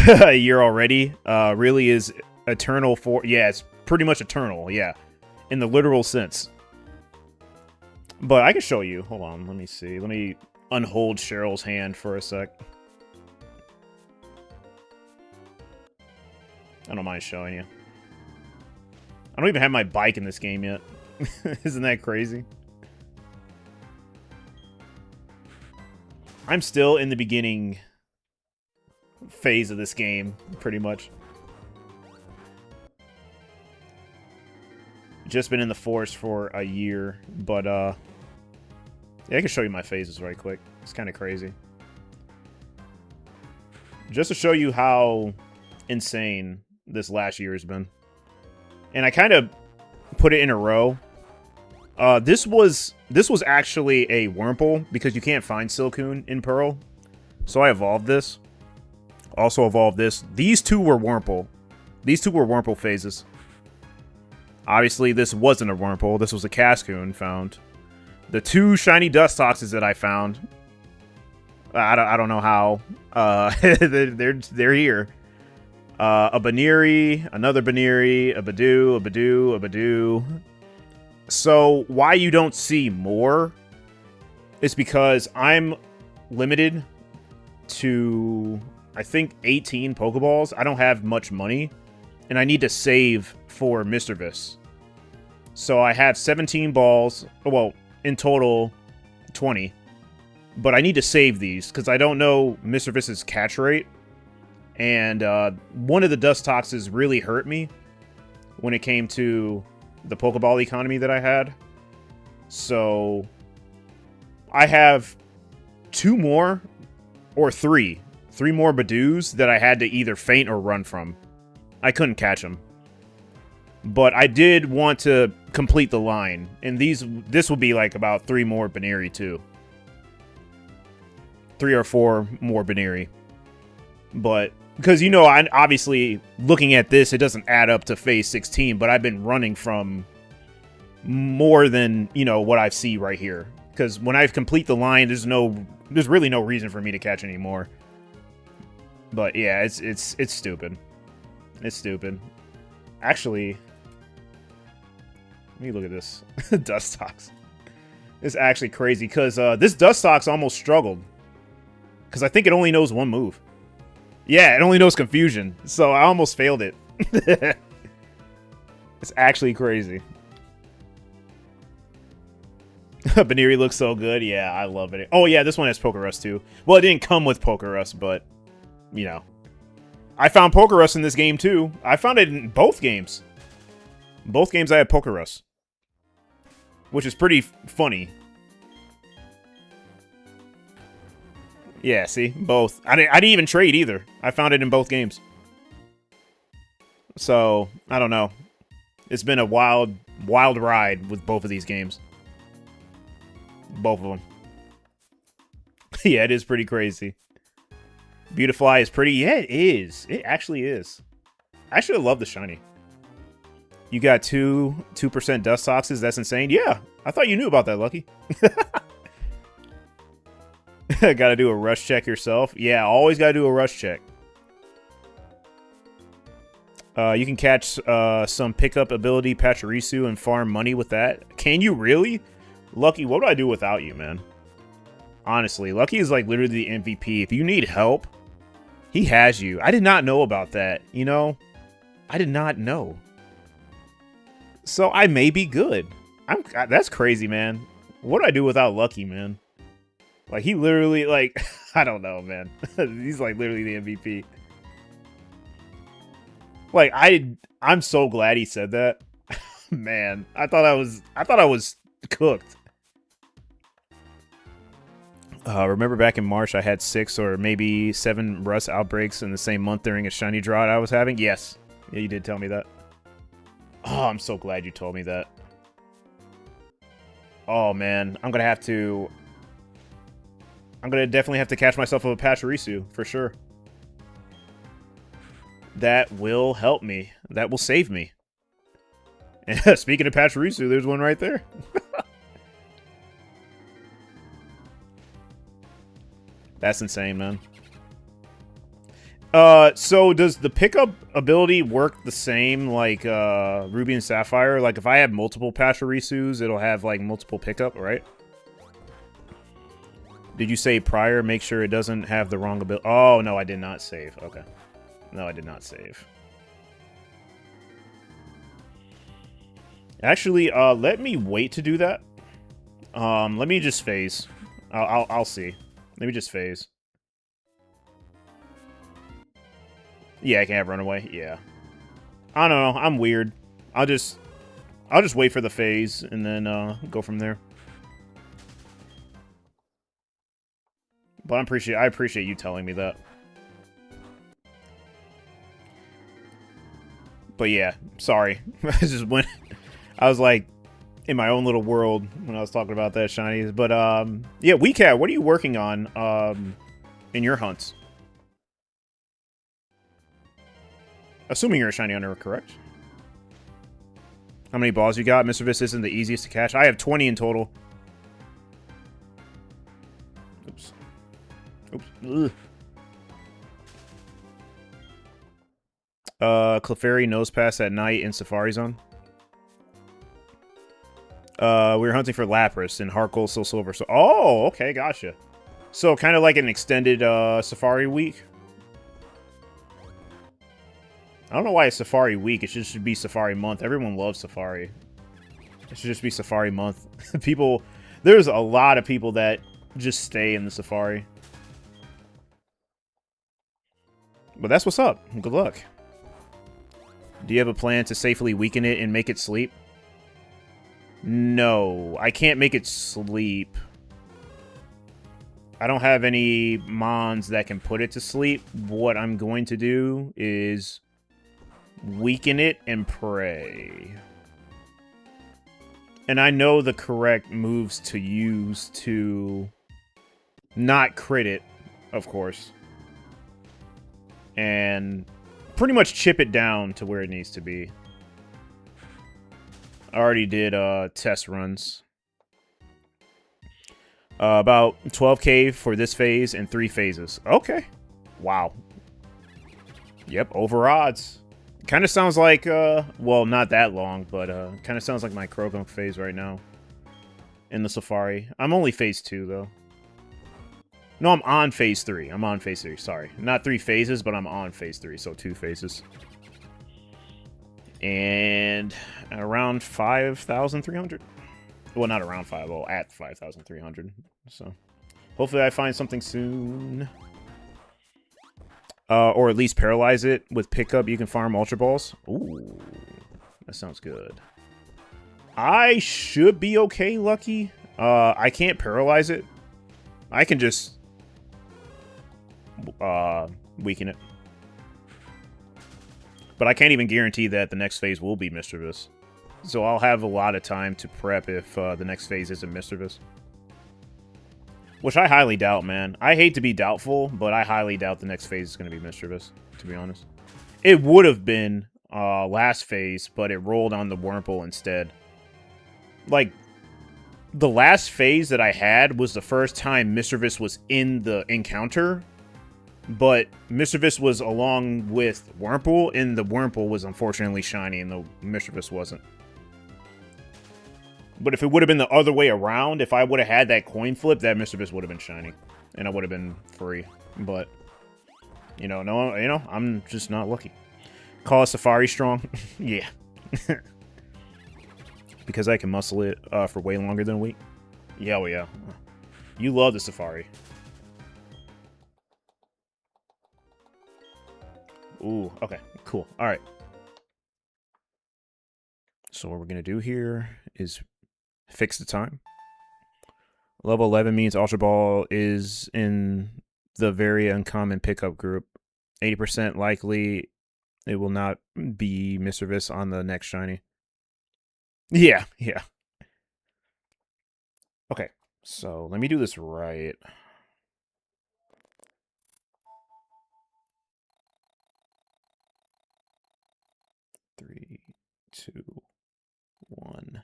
A year already? Really is eternal for... Yeah, it's pretty much eternal, yeah. In the literal sense. But I can show you. Hold on, let me see. Let me unhold Cheryl's hand for a sec. I don't mind showing you. I don't even have my bike in this game yet. Isn't that crazy? I'm still in the beginning phase of this game, pretty much. Just been in the forest for a year, but yeah, I can show you my phases right quick. It's kind of crazy. Just to show you how insane this last year has been. And I kind of put it in a row. This was actually a Wurmple because you can't find Silcoon in Pearl. So I evolved this. Also evolved this. These two were Wurmple. These two were Wurmple phases. Obviously, this wasn't a Wurmple. This was a Cascoon found. The two shiny dust toxins that I found. I don't know how. They're here. A Baniri, another Baniri, a Badoo, a Badoo, a Badoo. So, why you don't see more is because I'm limited to, I think, 18 Pokeballs. I don't have much money, and I need to save for Misdreavus. So, I have 17 balls. Well, in total, 20. But I need to save these, because I don't know Misdreavus' catch rate. And one of the dust toxins really hurt me when it came to the Pokeball economy that I had. So I have two more or three more Badoos that I had to either faint or run from. I couldn't catch them. But I did want to complete the line. And this will be like about 3 more Baniri too. 3 or 4 more Baniri. But because, you know, I'm obviously looking at this, it doesn't add up to phase 16, but I've been running from more than, you know, what I see right here. Because when I complete the line, there's really no reason for me to catch any more. But yeah, it's stupid. It's stupid. Actually, let me look at this. Dustox. It's actually crazy because this Dustox almost struggled. Because I think it only knows one move. Yeah, it only knows Confusion. So I almost failed it. It's actually crazy. Baniri looks so good. Yeah, I love it. Oh, yeah, this one has Pokerus, too. Well, it didn't come with Pokerus, but, you know. I found Pokerus in this game, too. I found it in both games. Both games I had Pokerus. Which is pretty funny. Yeah, see? Both. I didn't even trade either. I found it in both games. So, I don't know. It's been a wild ride with both of these games. Both of them. Yeah, it is pretty crazy. Beautifly is pretty. Yeah, it is. It actually is. I actually love the shiny. You got 2% dust toxins. That's insane. Yeah, I thought you knew about that, Lucky. Gotta do a rush check yourself. Yeah, always gotta do a rush check. You can catch some pickup ability Pachirisu and farm money with that. Can you really? Lucky, what would I do without you, man? Honestly, Lucky is like literally the MVP. If you need help, he has you. I did not know about that, you know? I did not know. So I may be good. That's crazy, man. What do I do without Lucky, man? Like, he literally, like, I don't know, man. He's like literally the MVP. Like, I'm so glad he said that. Man, I thought I was cooked. Remember back in March, I had 6 or maybe 7 rust outbreaks in the same month during a shiny drought I was having? Yes. Yeah, you did tell me that. Oh, I'm so glad you told me that. Oh, man. I'm gonna definitely have to catch myself with a Pachirisu, for sure. That will help me. That will save me. And speaking of Pachirisu, there's one right there. That's insane, man. So does the pickup ability work the same like Ruby and Sapphire? Like if I have multiple Pachirisus, it'll have like multiple pickup, right? Did you say prior? Make sure it doesn't have the wrong ability. Oh, no, I did not save. Okay. No, I did not save. Actually, let me wait to do that. Let me just phase. I'll see. Let me just phase. Yeah, I can have runaway. Yeah. I don't know. I'm weird. I'll just wait for the phase and then go from there. But I appreciate you telling me that. But yeah, sorry. I was like in my own little world when I was talking about that shinies. But yeah, WeCat, what are you working on in your hunts? Assuming you're a shiny hunter, correct? How many balls you got? Misdreavus isn't the easiest to catch. I have 20 in total. Oops. Oops. Ugh. Clefairy nose pass at night in Safari Zone. We were hunting for Lapras in Heart Gold, Soul Silver. So, oh, okay, gotcha. So, kind of like an extended Safari week. I don't know why it's Safari week. It should be Safari month. Everyone loves Safari. It should just be Safari month. There's a lot of people that just stay in the Safari. But that's what's up. Good luck. Do you have a plan to safely weaken it and make it sleep? No, I can't make it sleep. I don't have any mons that can put it to sleep. What I'm going to do is weaken it and pray. And I know the correct moves to use to not crit it, of course. And pretty much chip it down to where it needs to be. I already did test runs. About 12k for this phase and 3 phases. Okay. Wow. Yep, over odds. Kind of sounds like, well, not that long, but kind of sounds like my Croagunk phase right now. In the Safari. I'm only phase 2, though. No, I'm on phase 3. I'm on phase 3, sorry. Not 3 phases, but I'm on phase 3, so 2 phases. And around 5,300. Well, not around 5, well, at 5,300. So, hopefully I find something soon. Or at least paralyze it with pickup. You can farm Ultra Balls. Ooh, that sounds good. I should be okay, Lucky. I can't paralyze it. I can just weaken it. But I can't even guarantee that the next phase will be Misdreavus. So I'll have a lot of time to prep if the next phase isn't Misdreavus. Which I highly doubt, man. I hate to be doubtful, but I highly doubt the next phase is going to be Misdreavus, to be honest. It would have been last phase, but it rolled on the Wurmple instead. Like, the last phase that I had was the first time Misdreavus was in the encounter, but Misdreavus was along with Wurmple, and the Wurmple was unfortunately shiny, and the Misdreavus wasn't. But if it would have been the other way around, if I would have had that coin flip, that Misdreavus would have been shiny, and I would have been free. But no, I'm just not lucky. Call a Safari strong? Yeah. Because I can muscle it for way longer than a week? Yeah, well, yeah. You love the Safari. Ooh, okay, cool. Alright. So what we're going to do here is fix the time. Level 11 means Ultra Ball is in the very uncommon pickup group. 80% likely it will not be Misdreavus on the next shiny. Yeah. Okay, so let me do this right. Three, two, one.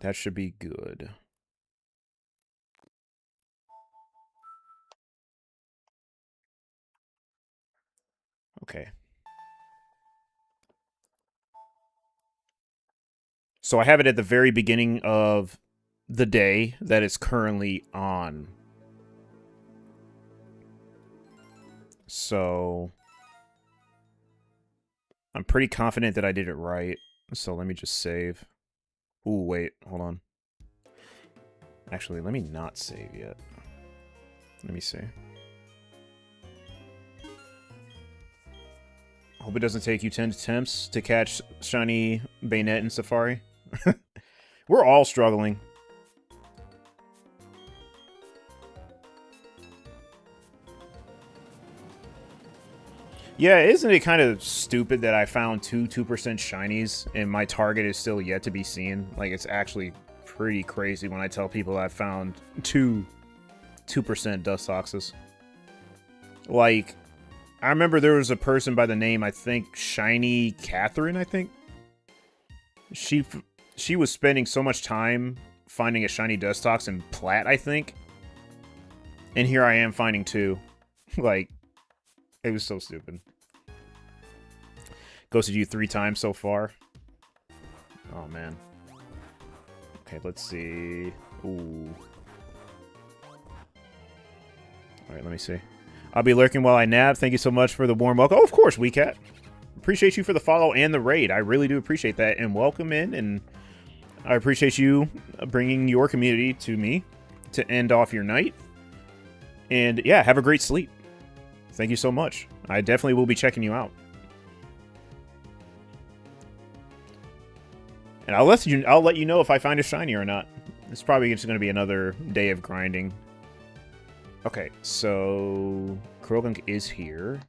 That should be good. Okay. So I have it at the very beginning of the day that it's currently on. So I'm pretty confident that I did it right. So let me just save. Ooh, wait, hold on. Actually, let me not save yet. Let me see. Hope it doesn't take you 10 attempts to catch shiny Bayonet in Safari. We're all struggling. Yeah, isn't it kind of stupid that I found 2% shinies and my target is still yet to be seen? Like, it's actually pretty crazy when I tell people I found 2% Dustoxes. Like, I remember there was a person by the name, I think, Shiny Catherine, I think? She was spending so much time finding a shiny Dustox in Plat, I think. And here I am finding 2. Like, it was so stupid. Ghosted you 3 times so far. Oh, man. Okay, let's see. Ooh. Alright, let me see. I'll be lurking while I nap. Thank you so much for the warm welcome. Oh, of course, WeCat. Appreciate you for the follow and the raid. I really do appreciate that. And welcome in. And I appreciate you bringing your community to me to end off your night. And yeah, have a great sleep. Thank you so much. I definitely will be checking you out. And I'll let you know if I find a shiny or not. It's probably just going to be another day of grinding. Okay, so Croagunk is here.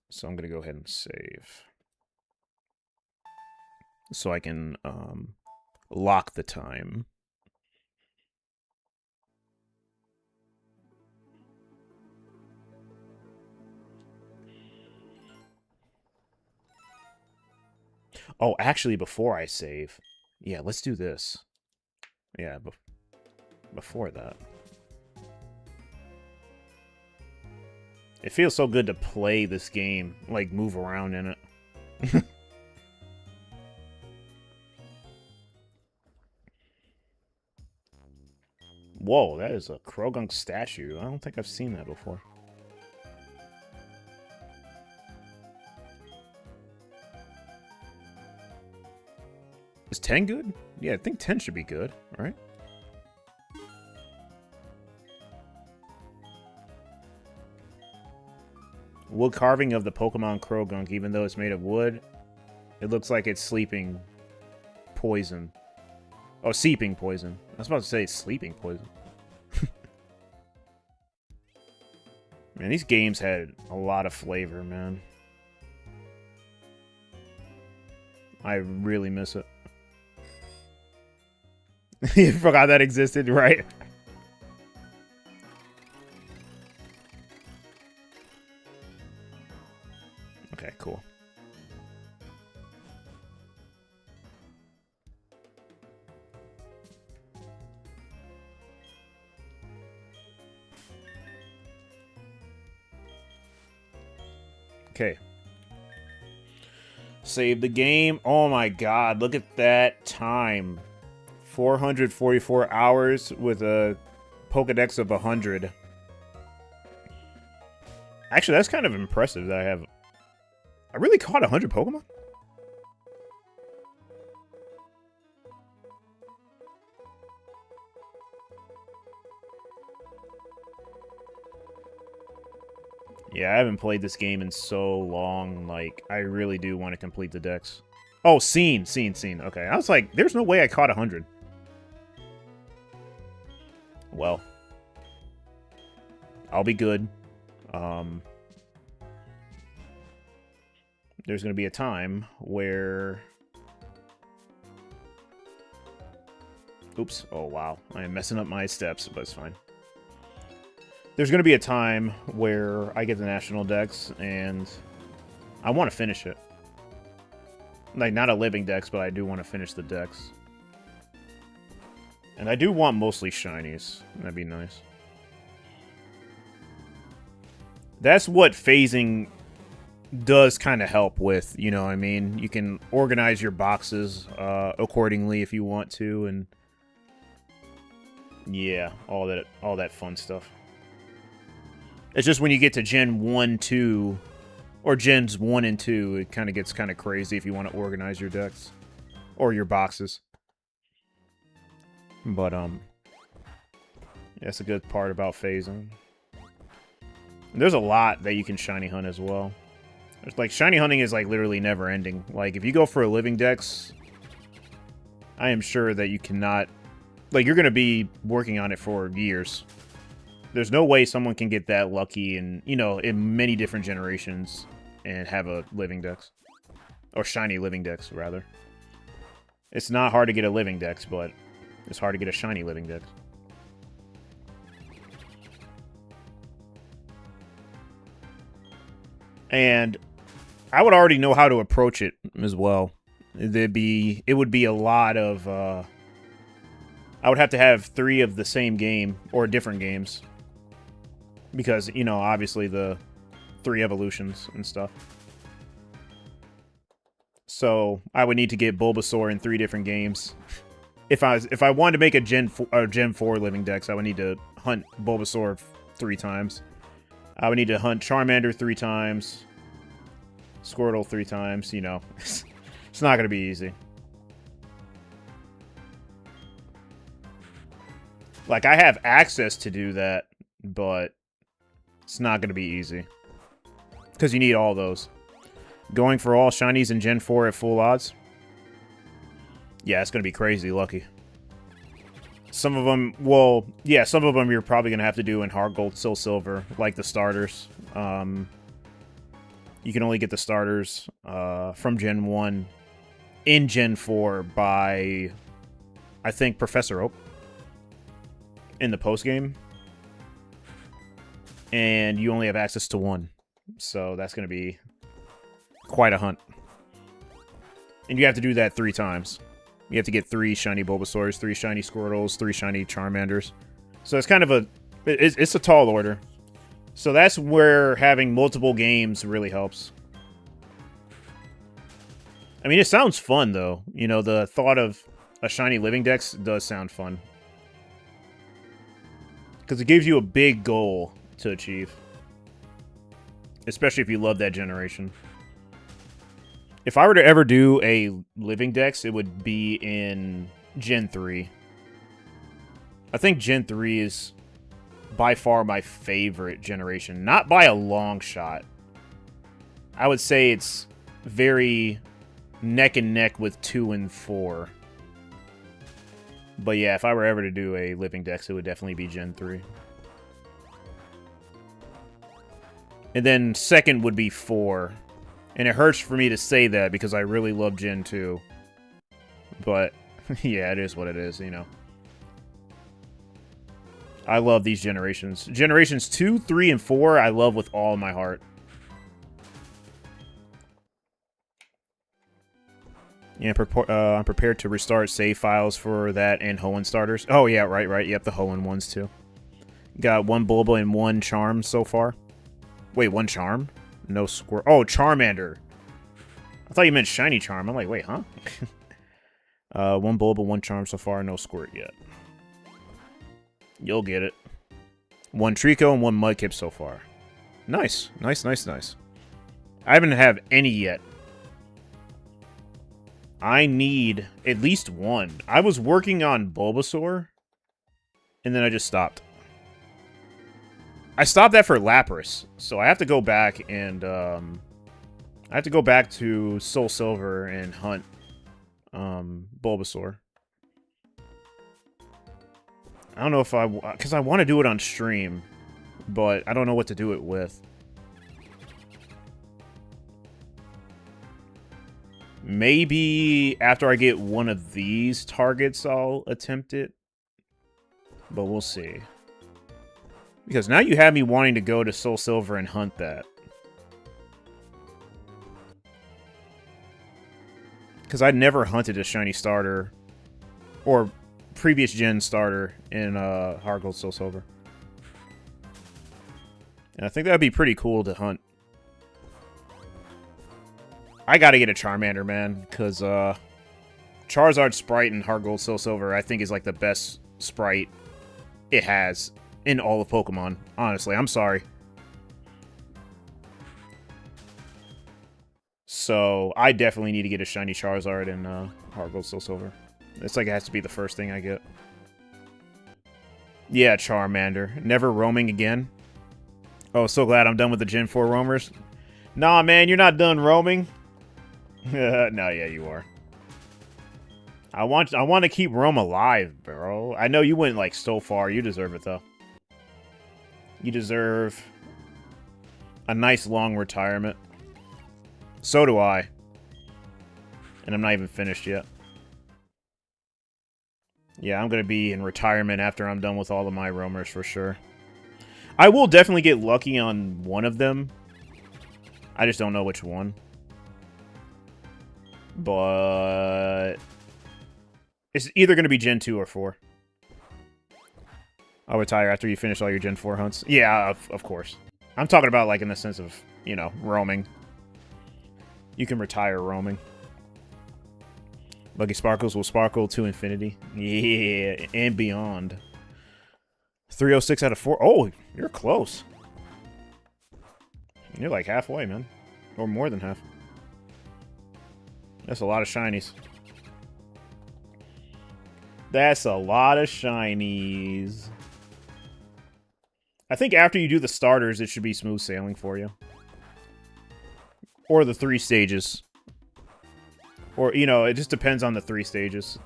So I'm going to go ahead and save. So I can lock the time. Oh, actually, before I save, yeah, let's do this. Yeah, before that. It feels so good to play this game, like, move around in it. Whoa, that is a Croagunk statue. I don't think I've seen that before. Is 10 good? Yeah, I think 10 should be good, right? Wood carving of the Pokemon Croagunk, even though it's made of wood, it looks like it's sleeping poison. Oh, seeping poison. I was about to say sleeping poison. Man, these games had a lot of flavor, man. I really miss it. You forgot that existed, right? Okay, cool. Okay. Save the game. Oh my god, look at that time. 444 hours with a Pokedex of 100. Actually, that's kind of impressive that I have... I really caught 100 Pokemon? Yeah, I haven't played this game in so long. Like, I really do want to complete the dex. Oh, scene. Okay, I was like, there's no way I caught 100. Well, I'll be good. There's going to be a time where... Oops. Oh, wow. I am messing up my steps, but it's fine. There's going to be a time where I get the National Dex, and I want to finish it. Like, not a living Dex, but I do want to finish the Dex. And I do want mostly shinies. That'd be nice. That's what phasing does kind of help with, you know what I mean? You can organize your boxes accordingly if you want to, and yeah, all that fun stuff. It's just when you get to Gen 1, 2, or Gens 1 and 2, it kind of gets kind of crazy if you want to organize your decks. Or your boxes. But, that's a good part about phasing. There's a lot that you can shiny hunt as well. There's, like, shiny hunting is, like, literally never ending. Like, if you go for a living dex, I am sure that you cannot... Like, you're going to be working on it for years. There's no way someone can get that lucky in, you know, in many different generations and have a living dex. Or shiny living dex, rather. It's not hard to get a living dex, but it's hard to get a shiny living dex. And I would already know how to approach it as well. It would be a lot of, I would have to have 3 of the same game, or different games. Because, you know, obviously the 3 evolutions and stuff. So, I would need to get Bulbasaur in 3 different games. If I wanted to make a Gen 4 living dex, I would need to hunt Bulbasaur 3 times. I would need to hunt Charmander 3 times. Squirtle 3 times, you know. It's not going to be easy. Like, I have access to do that, but it's not going to be easy. Because you need all those. Going for all shinies in Gen 4 at full odds? Yeah, it's going to be crazy lucky. Some of them, well, yeah, some of them you're probably going to have to do in Heart Gold, Soul Silver, like the starters. You can only get the starters from Gen 1 in Gen 4 by, I think, Professor Oak in the post-game. And you only have access to 1. So that's going to be quite a hunt. And you have to do that 3 times. You have to get 3 shiny Bulbasaurs, 3 shiny Squirtles, 3 shiny Charmanders. So it's kind of a... It's a tall order. So that's where having multiple games really helps. I mean, it sounds fun, though. You know, the thought of a shiny living dex does sound fun. Because it gives you a big goal to achieve. Especially if you love that generation. If I were to ever do a living dex, it would be in Gen 3. I think Gen 3 is by far my favorite generation. Not by a long shot. I would say it's very neck and neck with 2 and 4. But yeah, if I were ever to do a living dex, it would definitely be Gen 3. And then second would be 4. And it hurts for me to say that because I really love Gen 2. But, yeah, it is what it is, you know. I love these generations. Generations 2, 3, and 4, I love with all my heart. Yeah, I'm prepared to restart save files for that and Hoenn starters. Oh, yeah, right. Yep, the Hoenn ones, too. Got 1 Bulba and 1 Charm so far. Wait, 1 Charm? No Squirtle. Oh, Charmander. I thought you meant Shiny Charm. I'm like, wait, huh? 1 Bulba, 1 Charm so far. No Squirt yet. You'll get it. 1 Trico and 1 Mudkip so far. Nice. Nice. I haven't have any yet. I need at least 1. I was working on Bulbasaur, and then I just stopped. I stopped that for Lapras, so I have to go back and, I have to go back to Soul Silver and hunt, Bulbasaur. I don't know if because I want to do it on stream, but I don't know what to do it with. Maybe after I get one of these targets, I'll attempt it. But we'll see. Because now you have me wanting to go to Soul Silver and hunt that. Because I never hunted a shiny starter. Or previous gen starter in Heart Gold Soul Silver. And I think that would be pretty cool to hunt. I gotta get a Charmander, man, because Charizard sprite in Heart Gold Soul Silver I think is like the best sprite it has in all of Pokemon. Honestly, I'm sorry. So I definitely need to get a shiny Charizard in Heart Gold Soul Silver. It's like it has to be the first thing I get. Yeah, Charmander. Never roaming again. Oh, so glad I'm done with the Gen 4 roamers. Nah, man, you're not done roaming. No, yeah, you are. I want to keep Rome alive, bro. I know you went like so far. You deserve it though. You deserve a nice long retirement. So do I. And I'm not even finished yet. Yeah, I'm gonna be in retirement after I'm done with all of my roamers for sure. I will definitely get lucky on one of them. I just don't know which one. But it's either going to be Gen 2 or 4. I'll retire after you finish all your Gen 4 hunts. Yeah, of course. I'm talking about, like, in the sense of, you know, roaming. You can retire roaming. Lucky Sparkles will sparkle to infinity. Yeah, and beyond. 306 out of 4. Oh, you're close. You're like halfway, man. Or more than half. That's a lot of shinies. That's a lot of shinies. I think after you do the starters, it should be smooth sailing for you. Or the 3 stages. Or, you know, it just depends on the 3 stages.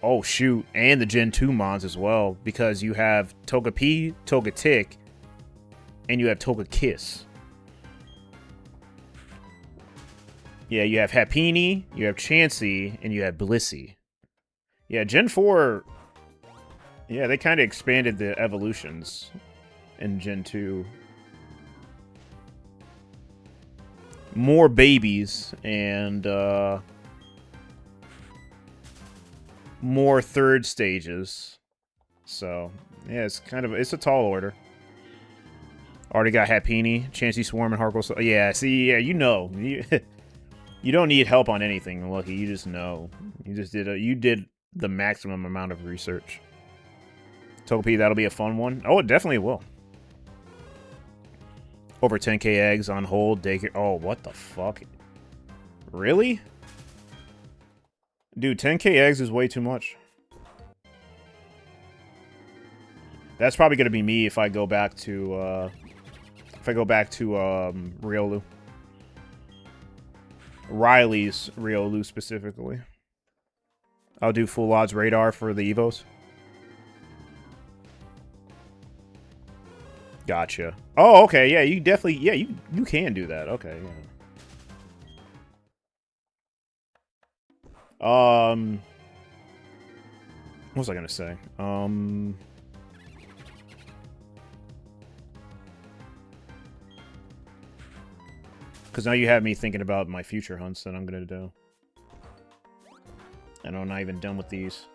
Oh, shoot. And the Gen 2 mons as well. Because you have Togepi, Togetic, and you have Togekiss. Yeah, you have Happiny, you have Chansey, and you have Blissey. Yeah, Gen 4... Yeah, they kind of expanded the evolutions in Gen 2. More babies, and, more 3rd stages. So, yeah, it's kind of... It's a tall order. Already got Happiny, Chansey Swarm, and Harkle. Yeah, see, yeah, you know. You don't need help on anything, Lucky. You just know. You just did you did the maximum amount of research. Togepi, that'll be a fun one. Oh, it definitely will. Over 10k eggs on hold. Daycare. Oh, what the fuck? Really? Dude, 10k eggs is way too much. That's probably gonna be me if I go back to Riolu. Riley's Riolu specifically. I'll do full odds radar for the Evos. Gotcha. Oh, okay. Yeah, you definitely... Yeah, you can do that. Okay, yeah. What was I gonna say? Because now you have me thinking about my future hunts that I'm gonna do. And I'm not even done with these.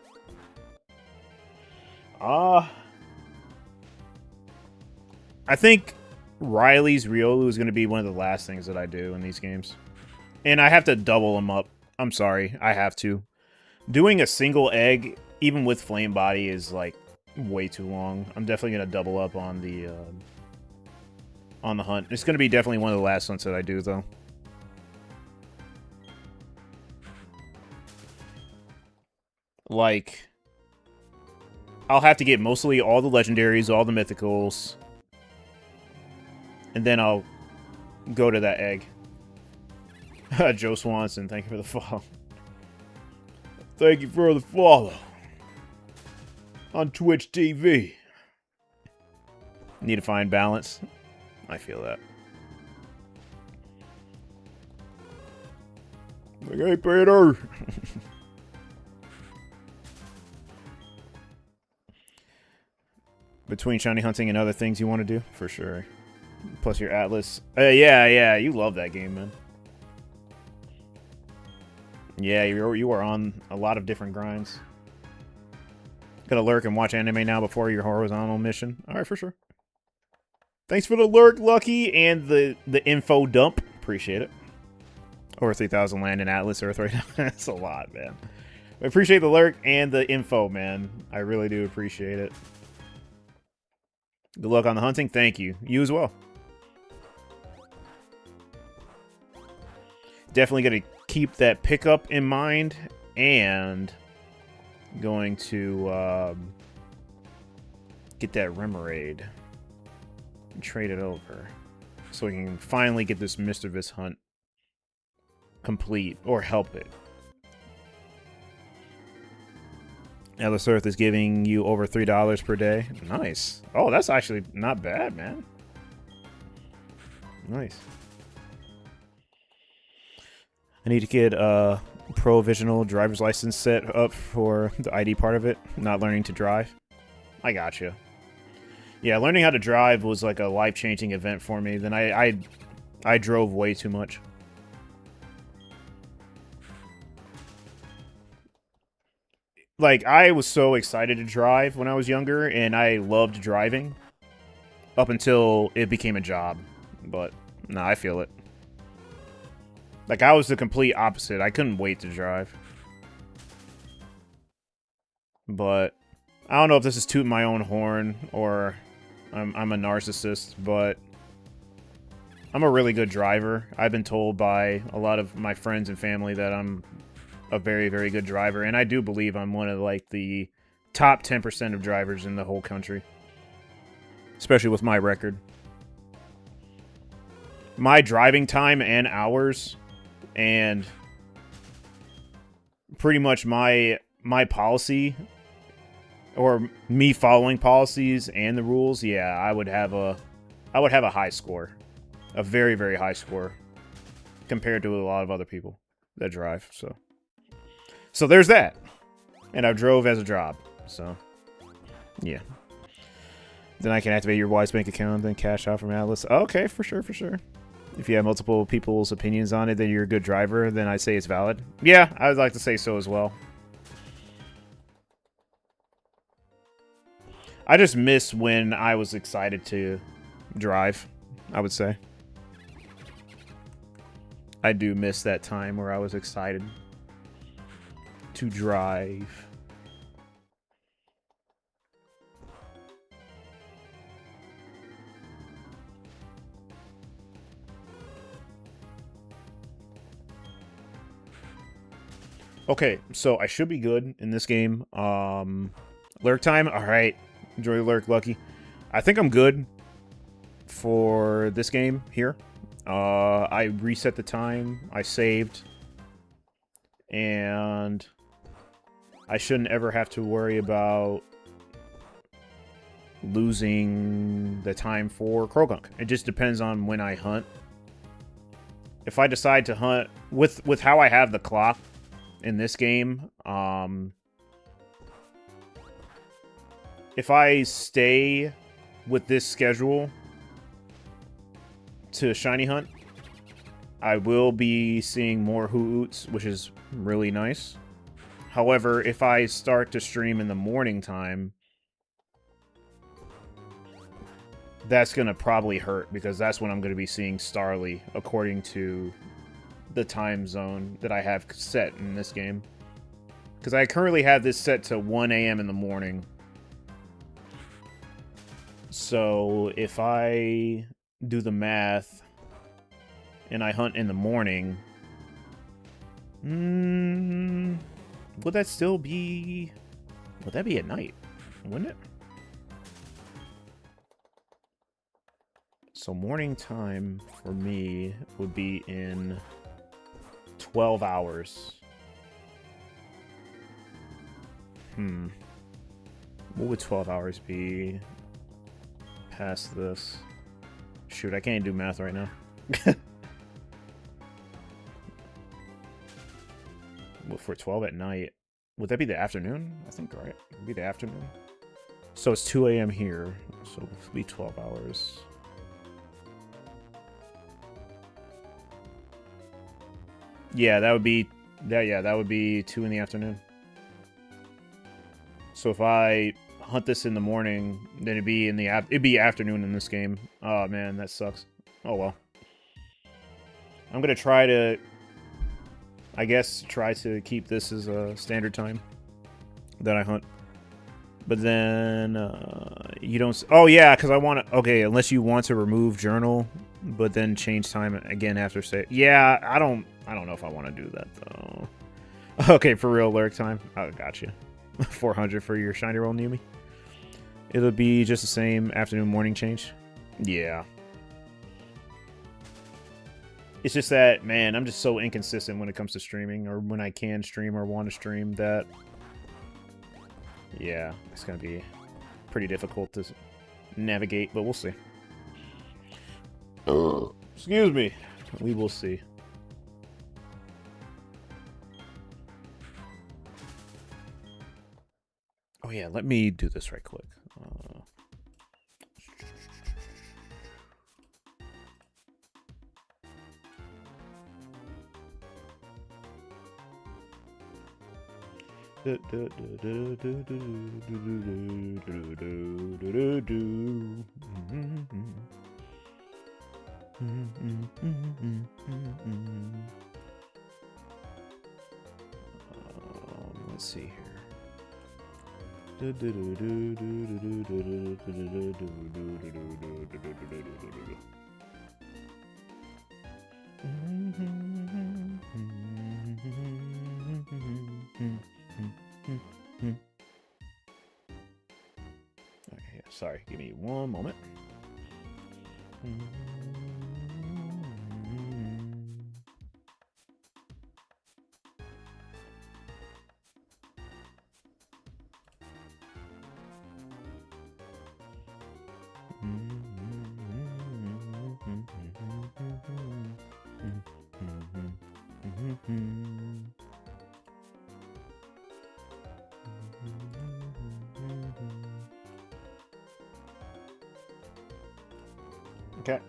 I think Riley's Riolu is gonna be one of the last things that I do in these games. And I have to double them up. I'm sorry, I have to. Doing a single egg, even with Flame Body, is like way too long. I'm definitely gonna double up on the hunt. It's gonna be definitely one of the last hunts that I do, though. Like, I'll have to get mostly all the legendaries, all the mythicals, and then I'll go to that egg. Joe Swanson, thank you for the follow. Thank you for the follow. On Twitch TV. Need to find balance. I feel that. Like, hey, Peter. Between shiny hunting and other things you want to do, for sure. Plus your Atlas. Yeah, you love that game, man. Yeah, you are on a lot of different grinds. Gotta lurk and watch anime now before your horizontal mission. Alright, for sure. Thanks for the lurk, Lucky, and the info dump. Appreciate it. Over 3,000 land in Atlas Earth right now. That's a lot, man. I appreciate the lurk and the info, man. I really do appreciate it. Good luck on the hunting. Thank you. You as well. Definitely going to keep that pickup in mind, and going to get that Remoraid and trade it over so we can finally get this Misdreavus hunt complete, or help it. Atlas Earth is giving you over $3 per day. Nice. Oh, that's actually not bad, man. Nice. I need to get a provisional driver's license set up for the ID part of it. Not learning to drive. I gotcha. Yeah, learning how to drive was like a life-changing event for me. Then I drove way too much. Like, I was so excited to drive when I was younger, and I loved driving. Up until it became a job. But, nah, I feel it. Like, I was the complete opposite. I couldn't wait to drive. But, I don't know if this is tooting my own horn, or I'm a narcissist, but I'm a really good driver. I've been told by a lot of my friends and family that I'm a very, very good driver, and I do believe I'm one of, like, the top 10% of drivers in the whole country. Especially with my record. My driving time and hours, and pretty much my policy, or me following policies and the rules, yeah, I would have a high score. A very, very high score. Compared to a lot of other people that drive, So there's that. And I drove as a job, so yeah. Then I can activate your Wise Bank account, then cash out from Atlas. Okay, for sure, for sure. If you have multiple people's opinions on it, then you're a good driver, then I say it's valid. Yeah, I would like to say so as well. I just miss when I was excited to drive, I would say. I do miss that time where I was excited to drive. Okay, so I should be good in this game. Lurk time? Alright. Enjoy the lurk, Lucky. I think I'm good for this game here. I reset the time. I saved. And I shouldn't ever have to worry about losing the time for Croagunk. It just depends on when I hunt. If I decide to hunt with how I have the clock in this game, if I stay with this schedule to shiny hunt, I will be seeing more hoots, which is really nice. However, if I start to stream in the morning time, that's going to probably hurt, because that's when I'm going to be seeing Starly, according to the time zone that I have set in this game. Because I currently have this set to 1 a.m. in the morning. So if I do the math and I hunt in the morning, would that still be... Would that be at night? Wouldn't it? So morning time for me would be in 12 hours. What would 12 hours be past this? Shoot, I can't do math right now. Well, for 12 at night, would that be the afternoon? I think, right? It would be the afternoon. So it's 2 a.m. here, so it would be 12 hours. Yeah, that would be that would be 2 in the afternoon. So if I hunt this in the morning, then it'd be afternoon in this game. Oh man, that sucks. Oh well. I'm gonna try to, I guess, try to keep this as a standard time that I hunt. But then you don't. Oh yeah, because I want to. Okay, unless you want to remove journal, but then change time again after say. Yeah, I don't know if I want to do that though. Okay, for real, lurk time. Oh, gotcha. 400 for your shiny roll, Numi. It'll be just the same afternoon morning change. Yeah. It's just that, man, I'm just so inconsistent when it comes to streaming, or when I can stream or want to stream, that yeah, it's gonna be pretty difficult to navigate, but we'll see. Excuse me. We will see. Oh yeah, let me do this right quick. Let's see here. Okay, sorry, give me one moment. Okay.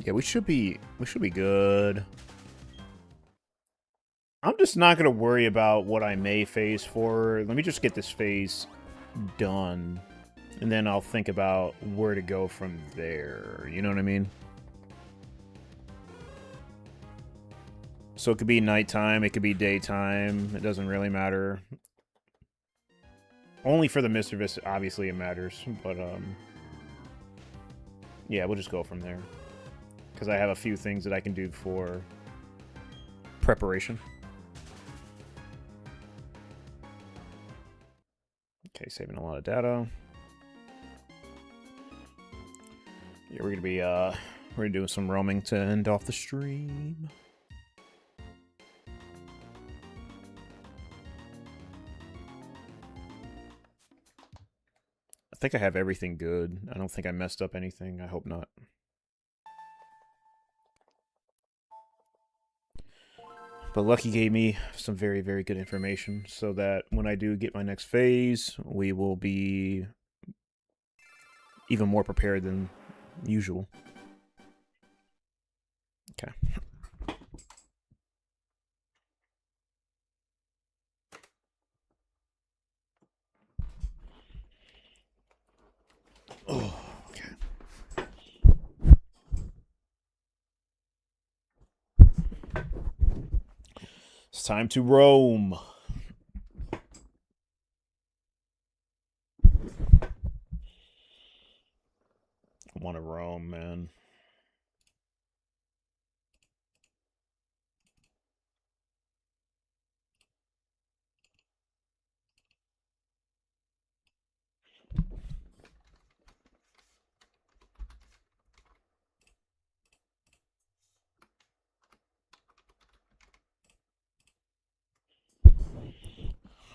Yeah, we should be good. I'm just not going to worry about what I may phase for. Let me just get this phase done, and then I'll think about where to go from there. You know what I mean? So it could be nighttime, it could be daytime. It doesn't really matter. Only for the Misdreavus, obviously it matters, but yeah, we'll just go from there. Because I have a few things that I can do for preparation. Okay, saving a lot of data. Yeah, we're gonna be doing some roaming to end off the stream. think I have everything good. I don't think I messed up anything. I hope not. But Lucky gave me some very, very good information so that when I do get my next phase, we will be even more prepared than usual. Okay. Oh, okay. It's time to roam. I want to roam, man.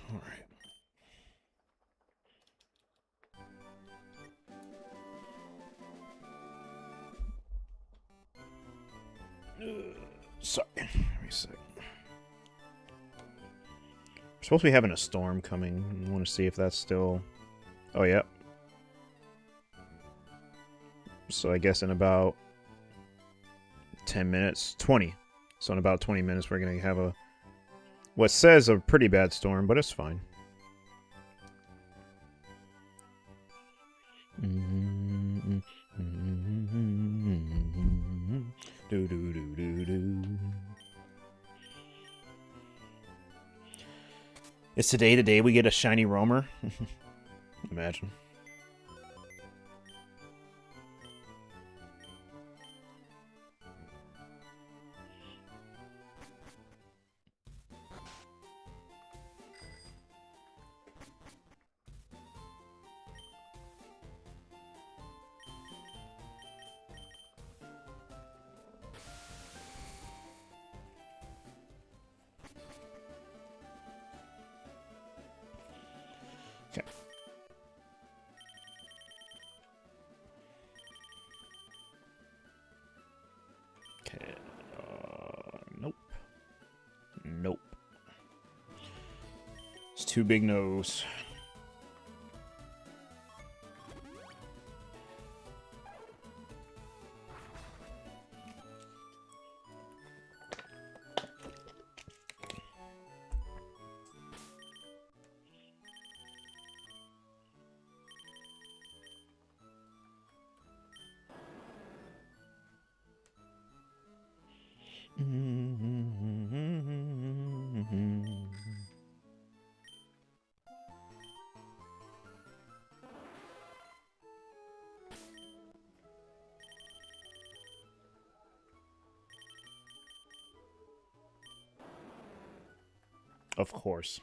All right. Sorry. Let me see. We're supposed to be having a storm coming. I want to see if that's still... Oh, yeah. So I guess in about 10 minutes, 20. So in about 20 minutes, we're going to have what says a pretty bad storm, but it's fine. Is today the day we get a shiny roamer? Imagine. Nope. Nope. It's too big nose. Of course.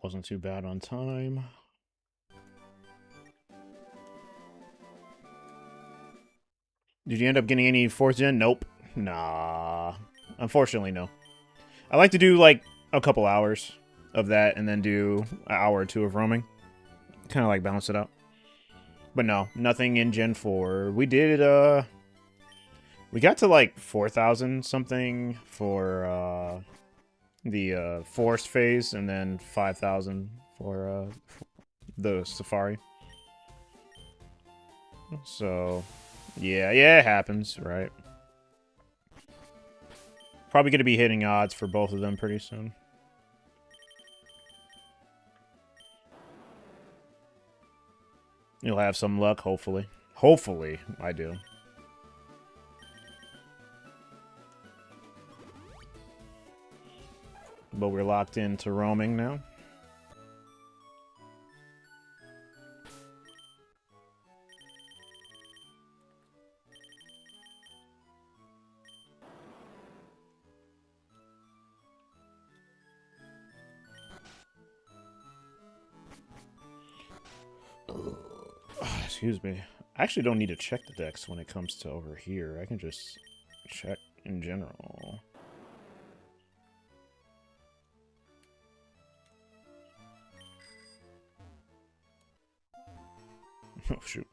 Wasn't too bad on time. Did you end up getting any 4th gen? Nope. Nah. Unfortunately, no. I like to do, like, a couple hours of that and then do an hour or two of roaming. Kind of, like, balance it out. But no, nothing in Gen 4. We did, we got to, like, 4,000 something for, the forest phase, and then 5,000 for the safari. So, yeah, it happens, right? Probably going to be hitting odds for both of them pretty soon. You'll have some luck, hopefully. Hopefully, I do. But we're locked into roaming now. Excuse me. I actually don't need to check the decks when it comes to over here. I can just check in general. Oh, shoot.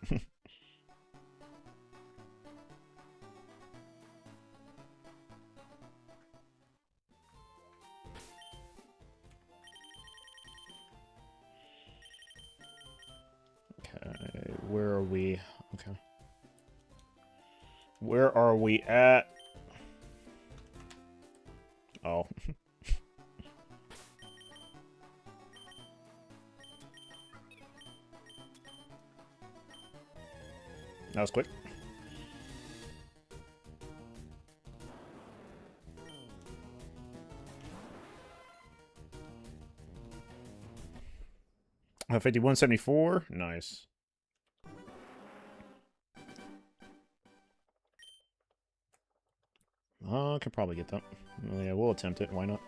Okay, where are we? Okay. Where are we at? Oh. That was quick. Uh, 5174. Nice. I could probably get that. Oh, yeah, we'll attempt it. Why not?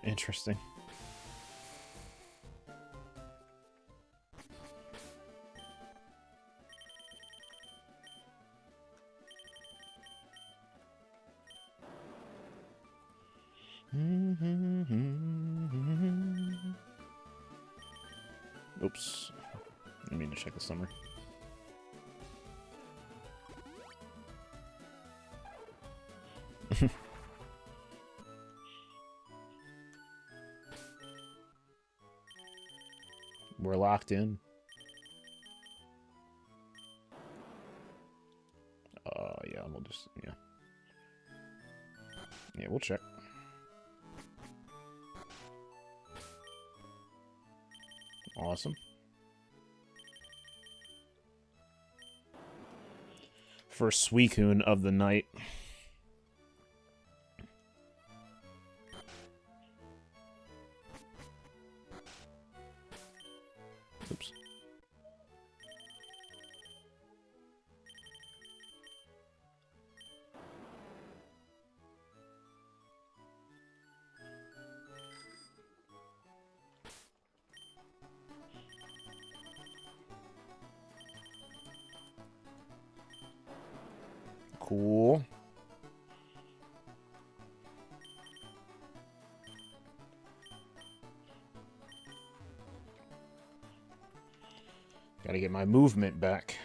Interesting. Oops. I mean to check the summary. We're locked in. Yeah, we'll just, yeah. Yeah, we'll check. Awesome. First Suicune of the night. Oops. Cool. Gotta get my movement back.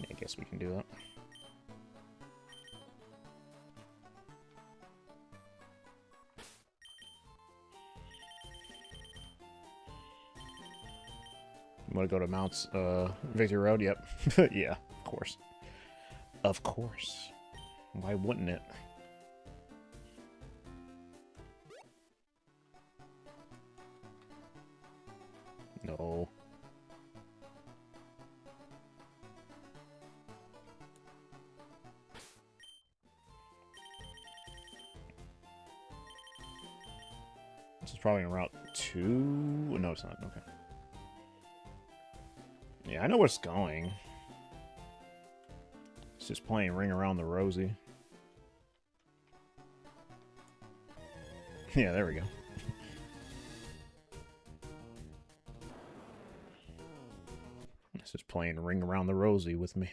I guess we can do that. I'm gonna go to Mounts, Victory Road? Yep. Yeah, of course. Of course. Why wouldn't it? No. This is probably in Route 2. No, it's not. Okay. Yeah, I know where it's going. It's just playing Ring Around the Rosie. Yeah, there we go. It's just playing Ring Around the Rosie with me.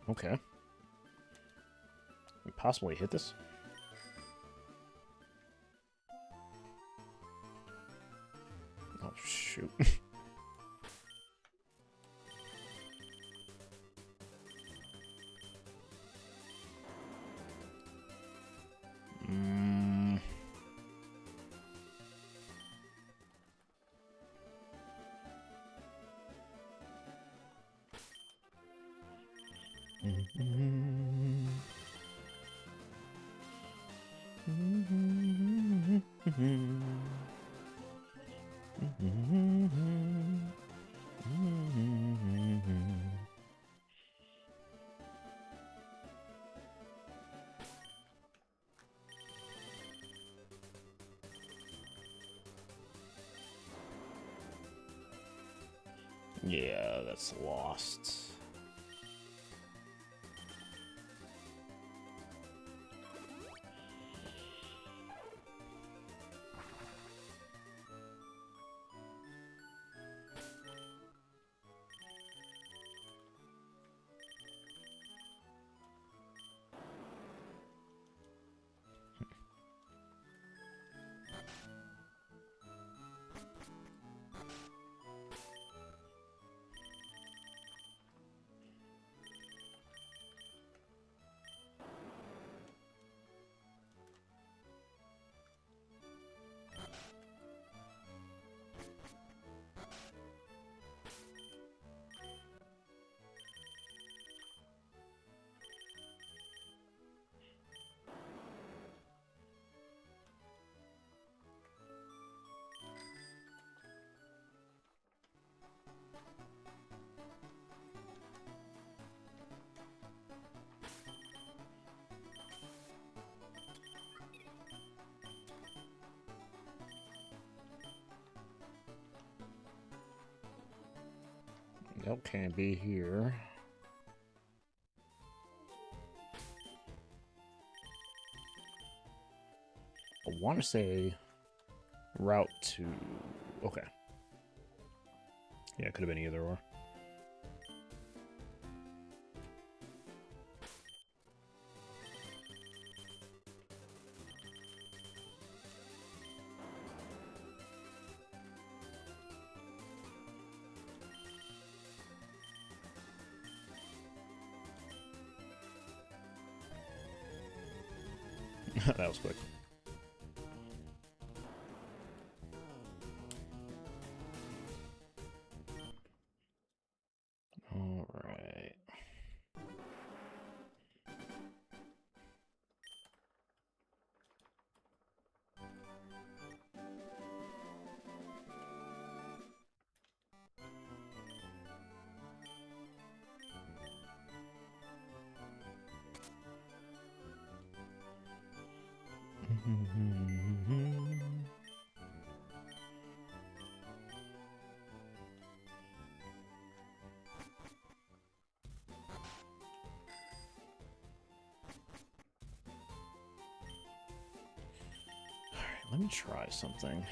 Okay. We possibly hit this? Oh, shoot. Yeah, that's lost. Nope, can't be here. I want to say Route 2. Okay. Yeah, it could have been either or. That was quick. All right. Let me try something.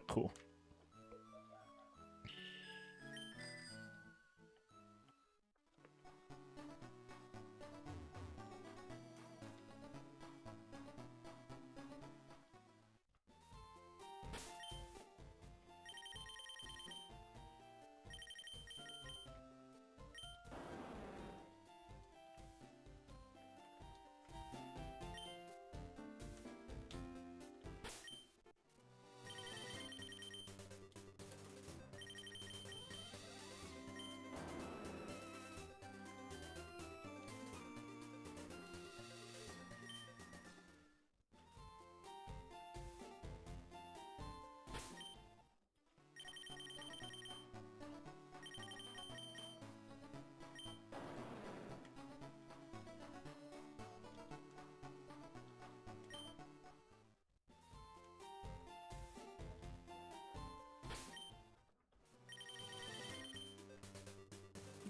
Cool.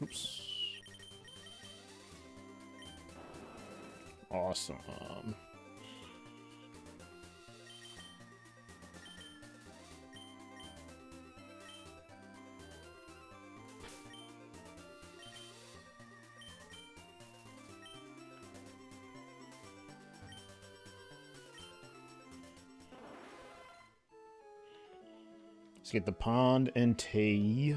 Oops. Awesome. Let's get the pond and tea.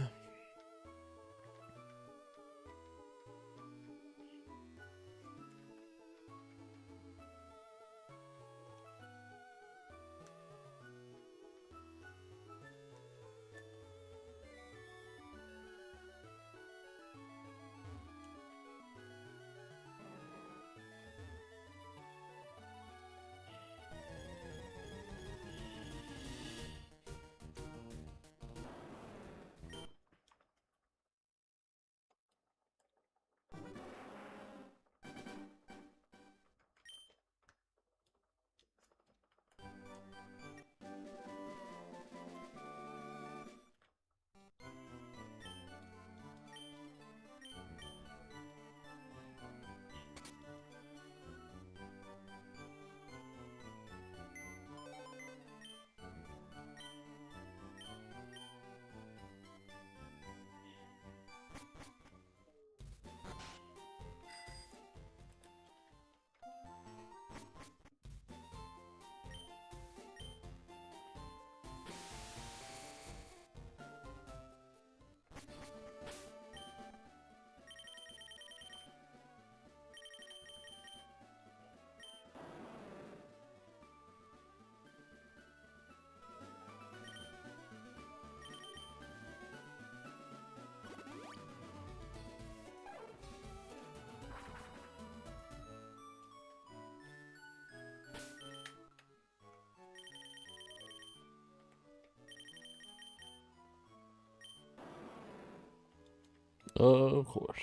Of course.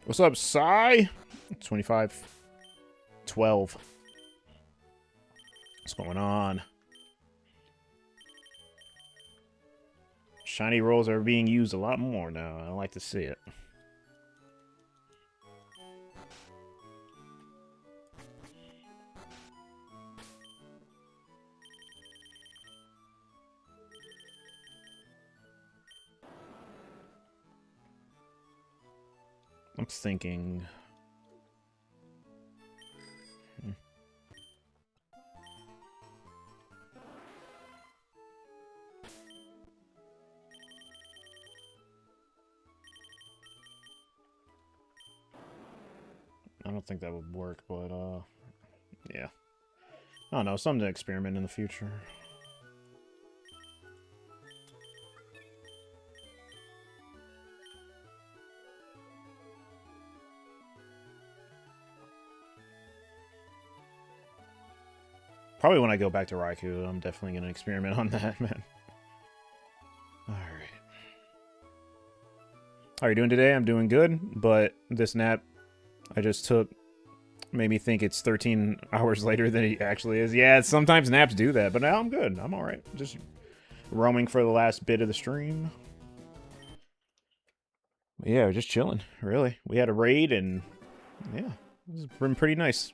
What's up, Psy? 25. 12. What's going on? Shiny rolls are being used a lot more now. I like to see it. I'm thinking... I don't think that would work, but, yeah. I don't know, something to experiment in the future. Probably when I go back to Raikou, I'm definitely going to experiment on that, man. Alright. How are you doing today? I'm doing good, but this nap I just took made me think it's 13 hours later than it actually is. Yeah, sometimes naps do that, but now I'm good. I'm alright. Just roaming for the last bit of the stream. But yeah, just chilling, really. We had a raid, and yeah, it's been pretty nice.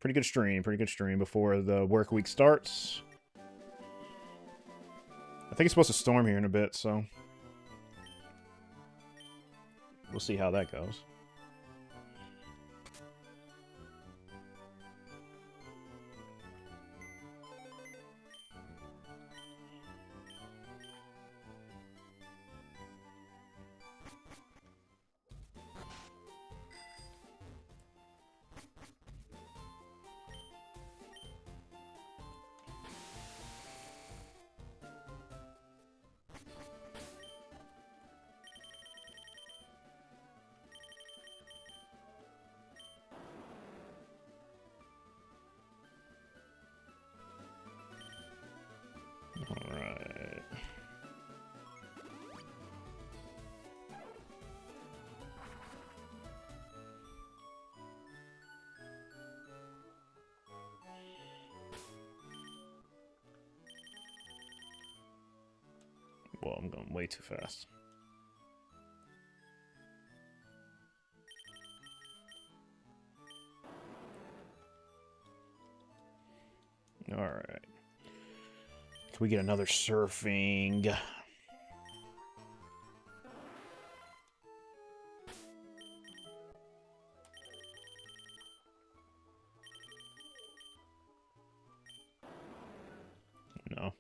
Pretty good stream before the work week starts. I think it's supposed to storm here in a bit, so we'll see how that goes. Alright. Well, I'm going way too fast. Alright. Can we get another surfing? No.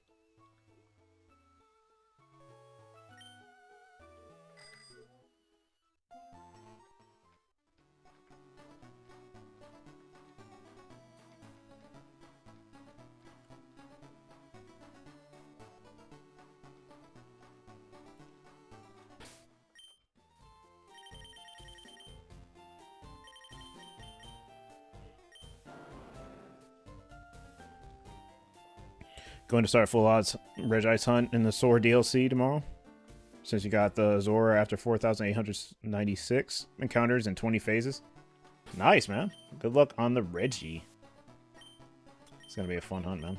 Going to start full odds Regice hunt in the Sword DLC tomorrow. Since you got the Zora after 4,896 encounters in 20 phases. Nice, man. Good luck on the Reggie. It's gonna be a fun hunt, man.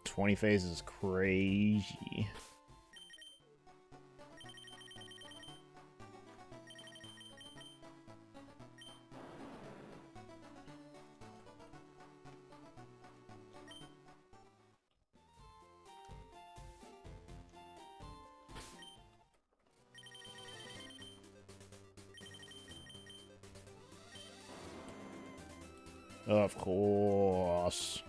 "20 phases is crazy." Of course.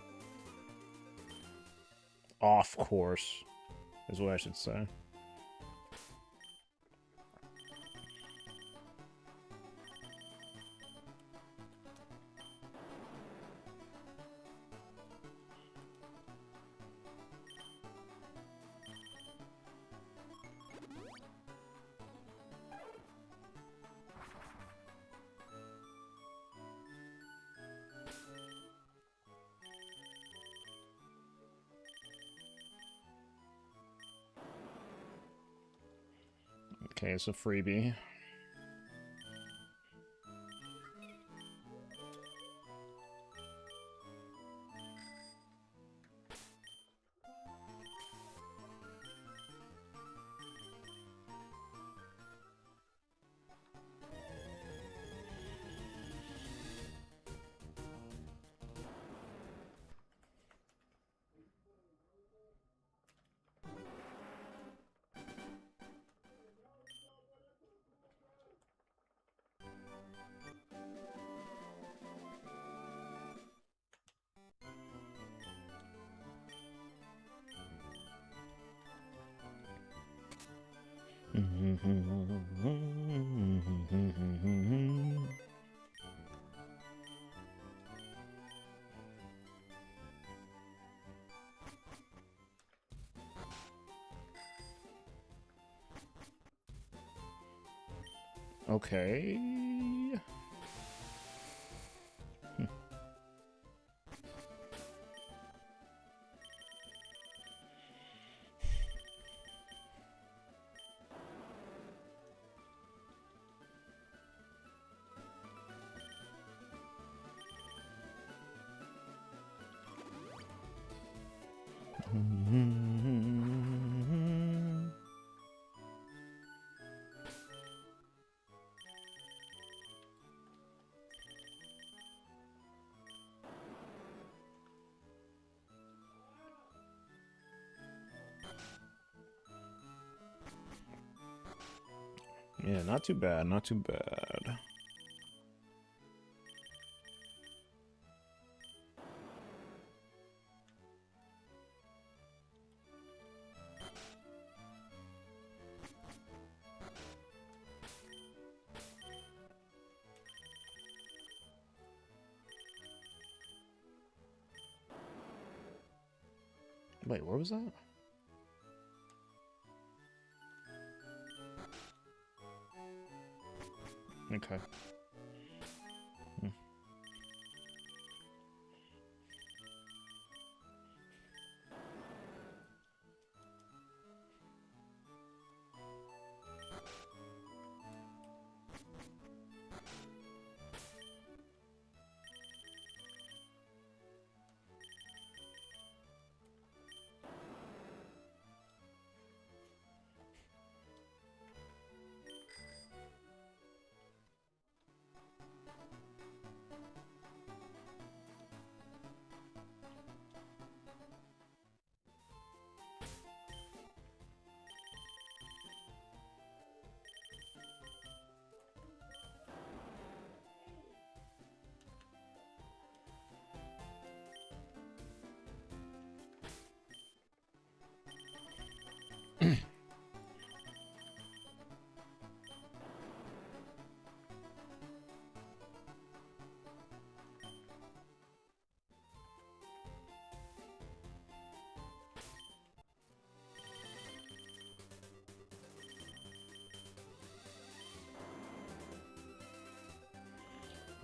Of course, is what I should say. Okay, it's a freebie. Okay. Yeah, not too bad, not too bad. Wait, where was that? Okay.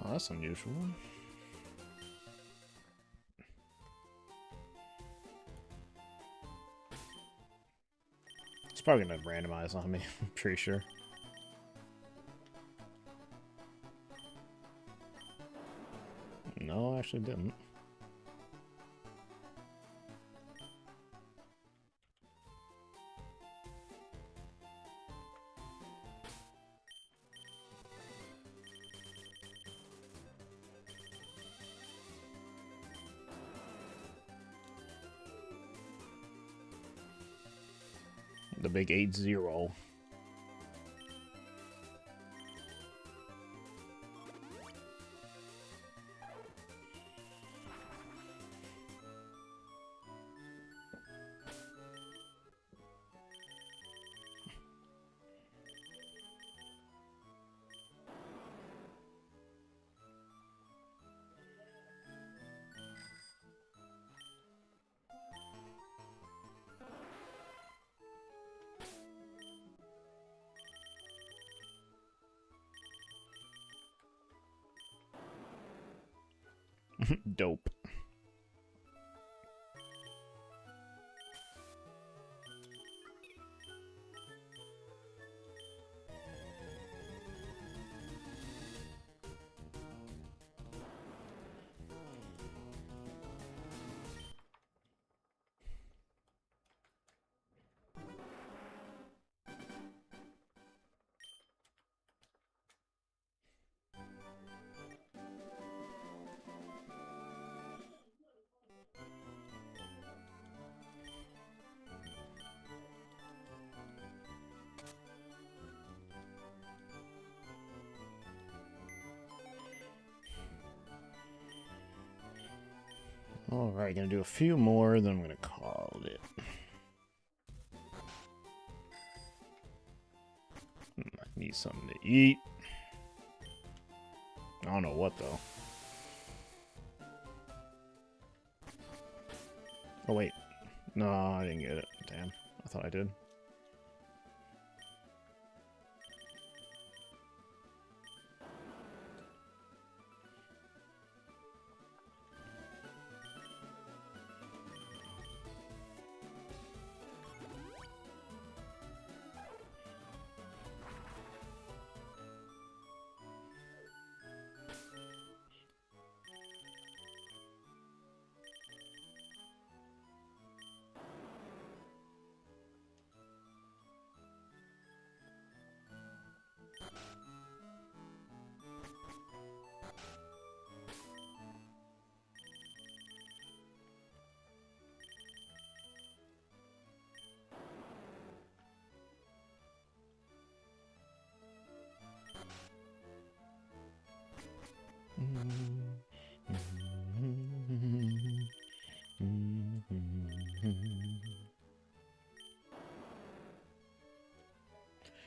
Oh, that's unusual. It's probably gonna randomize on me, I'm pretty sure. No, I actually didn't. The big 8-0. Dope. Alright, gonna do a few more, then I'm gonna call it. I need something to eat. I don't know what, though. Oh, wait. No, I didn't get it. Damn. I thought I did.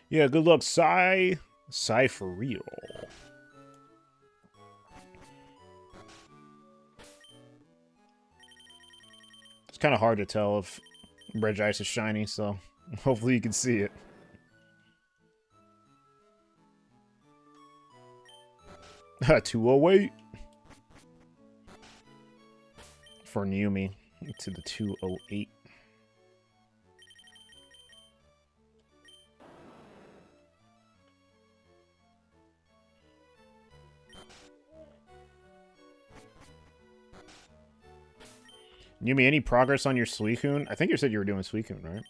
Yeah, good luck, Psy for real. It's kind of hard to tell if Regice is shiny, so hopefully you can see it. Ha, 208 for Yumi to the 208. Yumi, any progress on your Suicune? I think you said you were doing Suicune, right?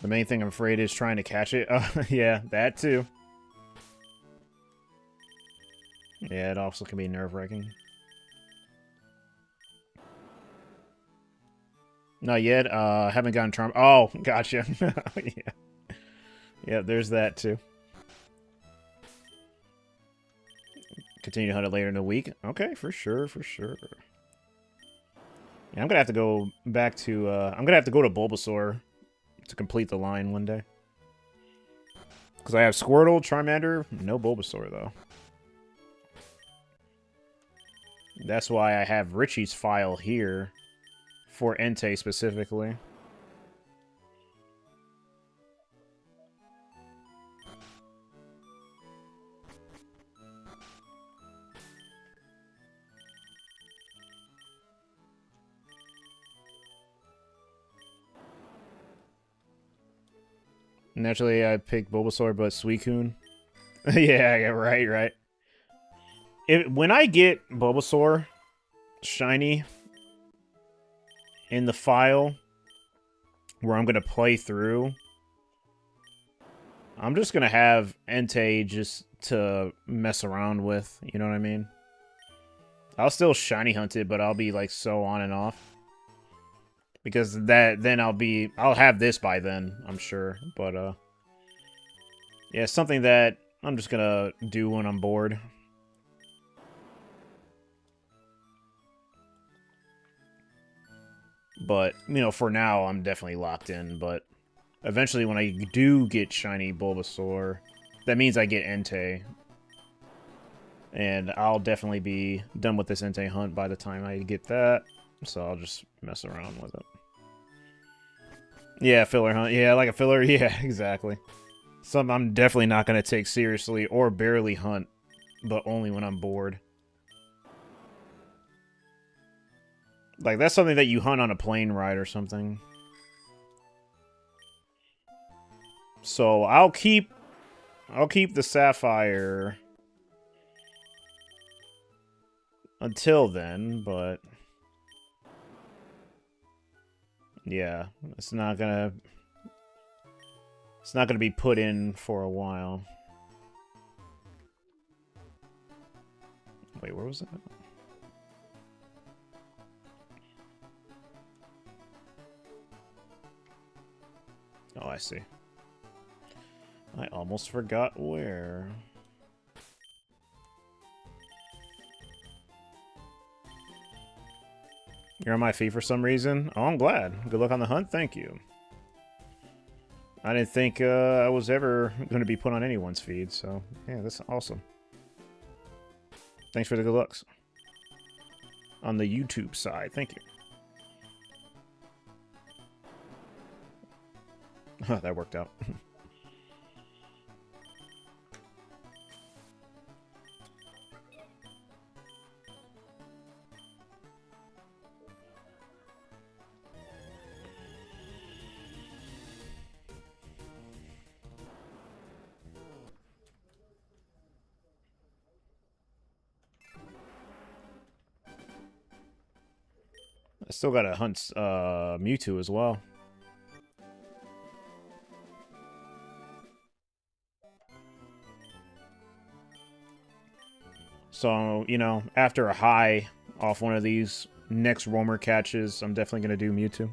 The main thing I'm afraid is trying to catch it. Yeah, that too. Yeah, it also can be nerve-wracking. Not yet. Haven't gotten Charm. Oh, gotcha. Yeah. Yeah, there's that too. Continue to hunt it later in the week. Okay, for sure, for sure. Yeah, I'm gonna have to go back to. I'm gonna have to go to Bulbasaur to complete the line one day. Because I have Squirtle, Charmander, no Bulbasaur though. That's why I have Richie's file here for Entei specifically. Naturally, I picked Bulbasaur, but Suicune. Yeah, right. When I get Bulbasaur shiny in the file where I'm going to play through, I'm just going to have Entei just to mess around with, you know what I mean? I'll still shiny hunt it, but I'll be like so on and off. Because then I'll have this by then, I'm sure. But yeah, something that I'm just gonna do when I'm bored. But, you know, for now, I'm definitely locked in. But eventually, when I do get shiny Bulbasaur, that means I get Entei. And I'll definitely be done with this Entei hunt by the time I get that. So I'll just mess around with it. Yeah, filler hunt. Yeah, like a filler. Yeah, exactly. Something I'm definitely not going to take seriously or barely hunt, but only when I'm bored. Like, that's something that you hunt on a plane ride or something. So, I'll keep the Sapphire until then, but yeah, it's not gonna be put in for a while. Wait, where was it? Oh, I see. I almost forgot where. You're on my feet for some reason? Oh, I'm glad. Good luck on the hunt. Thank you. I didn't think I was ever going to be put on anyone's feed, so yeah, that's awesome. Thanks for the good looks. On the YouTube side, thank you. That worked out. I still gotta hunt Mewtwo as well. So, you know, after a high off one of these next roamer catches, I'm definitely gonna do Mewtwo.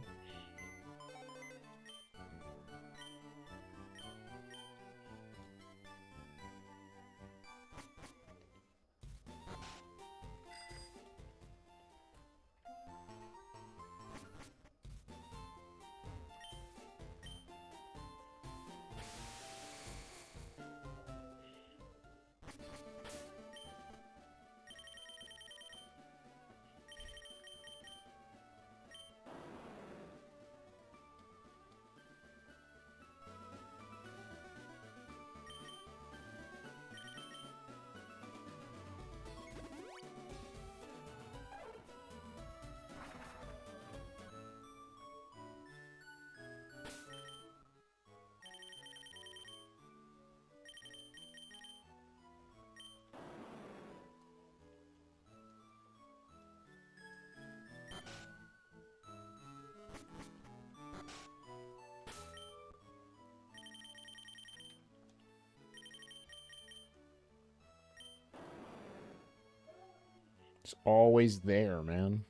It's always there, man.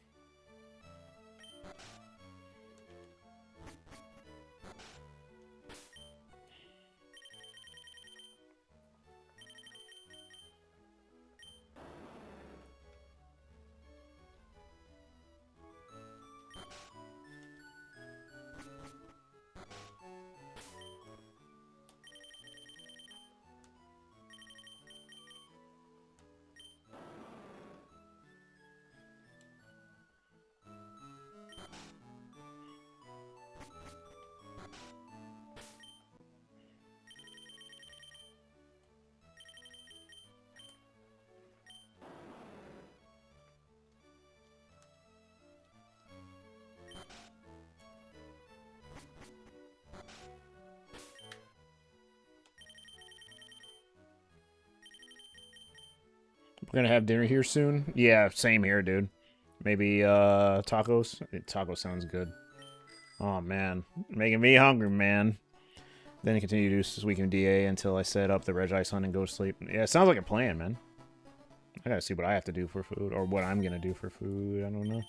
We're gonna have dinner here soon. Yeah, same here, dude. Maybe tacos. Taco sounds good. Oh man, making me hungry, man. Then I continue to do this weekend DA until I set up the Regice hunt and go to sleep. Yeah, it sounds like a plan, man. I gotta see what I have to do for food, or what I'm gonna do for food. I don't know.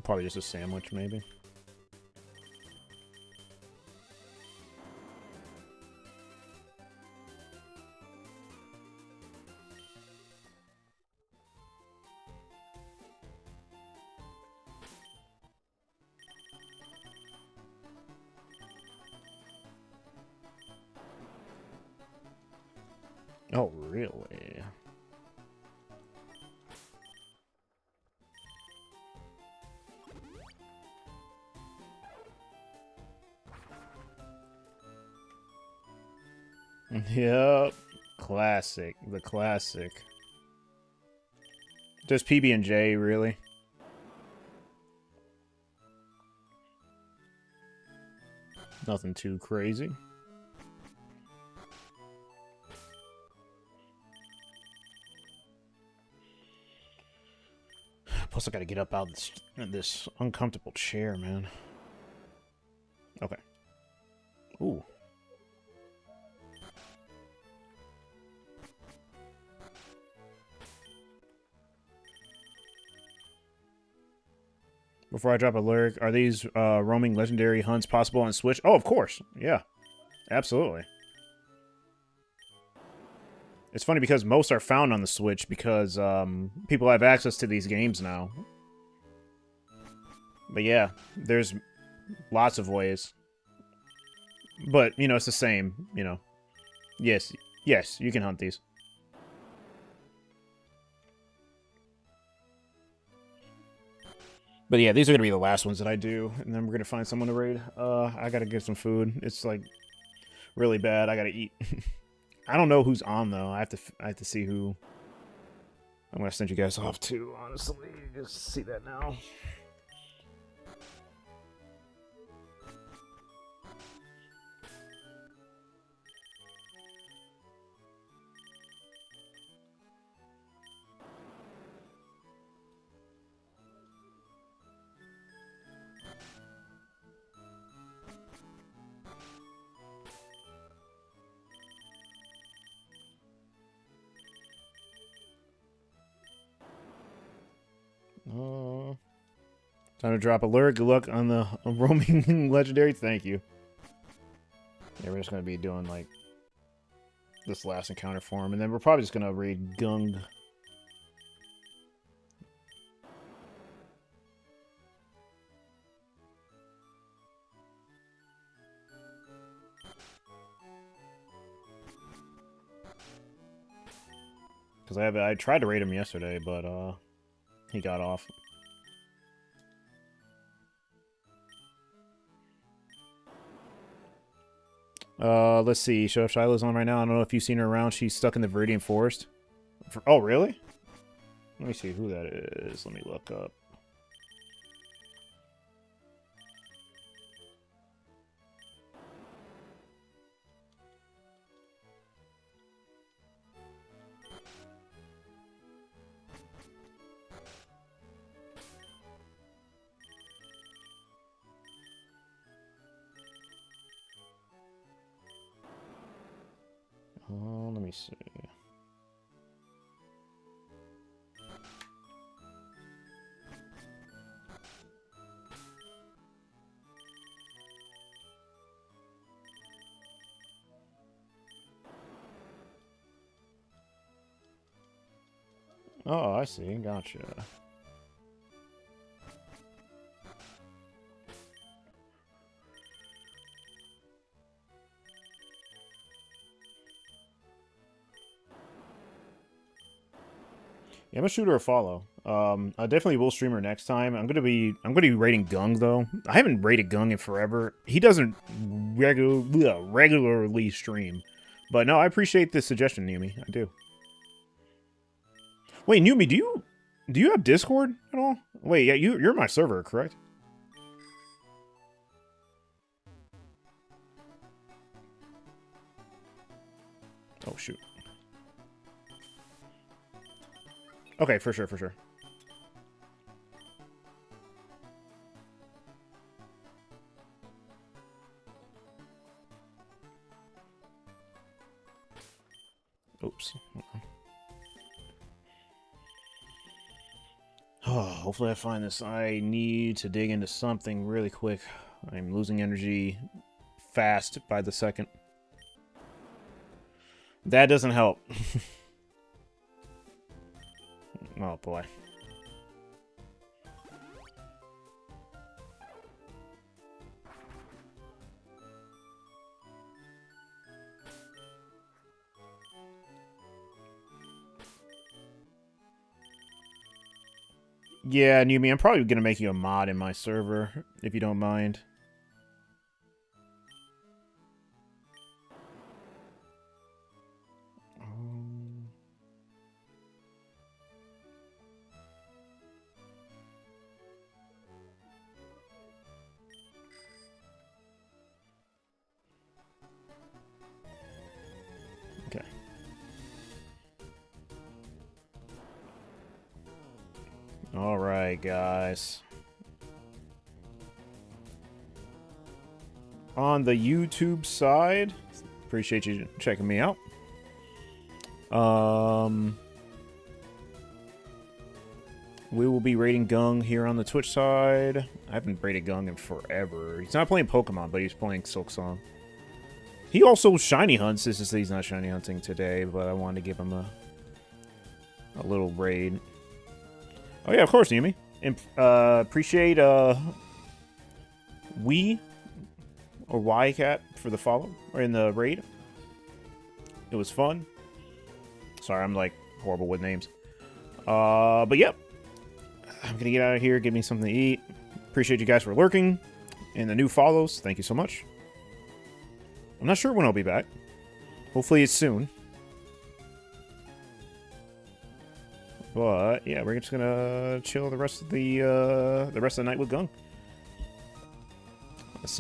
Probably just a sandwich, maybe. Oh, really? Yep. Classic. The classic. Just PB&J, really? Nothing too crazy. Plus, I gotta get up out of this uncomfortable chair, man. Okay. Ooh. Before I drop a lyric, are these roaming legendary hunts possible on Switch? Oh, of course. Yeah, absolutely. It's funny because most are found on the Switch because people have access to these games now. But yeah, there's lots of ways. But, you know, it's the same, you know. Yes, yes, you can hunt these. But yeah, these are gonna be the last ones that I do, and then we're gonna find someone to raid. I gotta get some food. It's like really bad. I gotta eat. I don't know who's on though. I have to see who. I'm gonna send you guys off to, honestly. Just see that now. Time to drop a lyric. Good luck on the roaming legendary. Thank you. Yeah, we're just gonna be doing like this last encounter for him, and then we're probably just gonna raid Gung. Because I tried to raid him yesterday, but he got off. Let's see. Shiloh's on right now. I don't know if you've seen her around. She's stuck in the Viridian Forest. Oh, really? Let me see who that is. Let me look up. Let me see. Oh, I see. Gotcha. Yeah, I'm gonna shoot her a follow. I definitely will stream her next time. I'm gonna be raiding Gung though. I haven't raided Gung in forever. He doesn't regularly stream, but no, I appreciate the suggestion, Numi. I do. Wait, Numi, do you have Discord at all? Wait, yeah, you're my server, correct? Oh shoot. Okay, for sure, for sure. Oops. Oh, hopefully I find this. I need to dig into something really quick. I'm losing energy fast by the second. That doesn't help. Oh boy. Yeah, Numi, I'm probably gonna make you a mod in my server, if you don't mind. Okay. Alright, guys. On the YouTube side, appreciate you checking me out. We will be raiding Gung here on the Twitch side. I haven't raided Gung in forever. He's not playing Pokemon, but he's playing Silk Song. He also shiny hunts. This is he's not shiny hunting today, but I wanted to give him a little raid. Oh yeah, of course, Yumi. And appreciate we or Ycat for the follow or in the raid. It was fun. Sorry, I'm like horrible with names. But yep. I'm gonna get out of here, give me something to eat. Appreciate you guys for lurking and the new follows. Thank you so much. I'm not sure when I'll be back. Hopefully it's soon. But yeah, we're just gonna chill the rest of the night with Gung.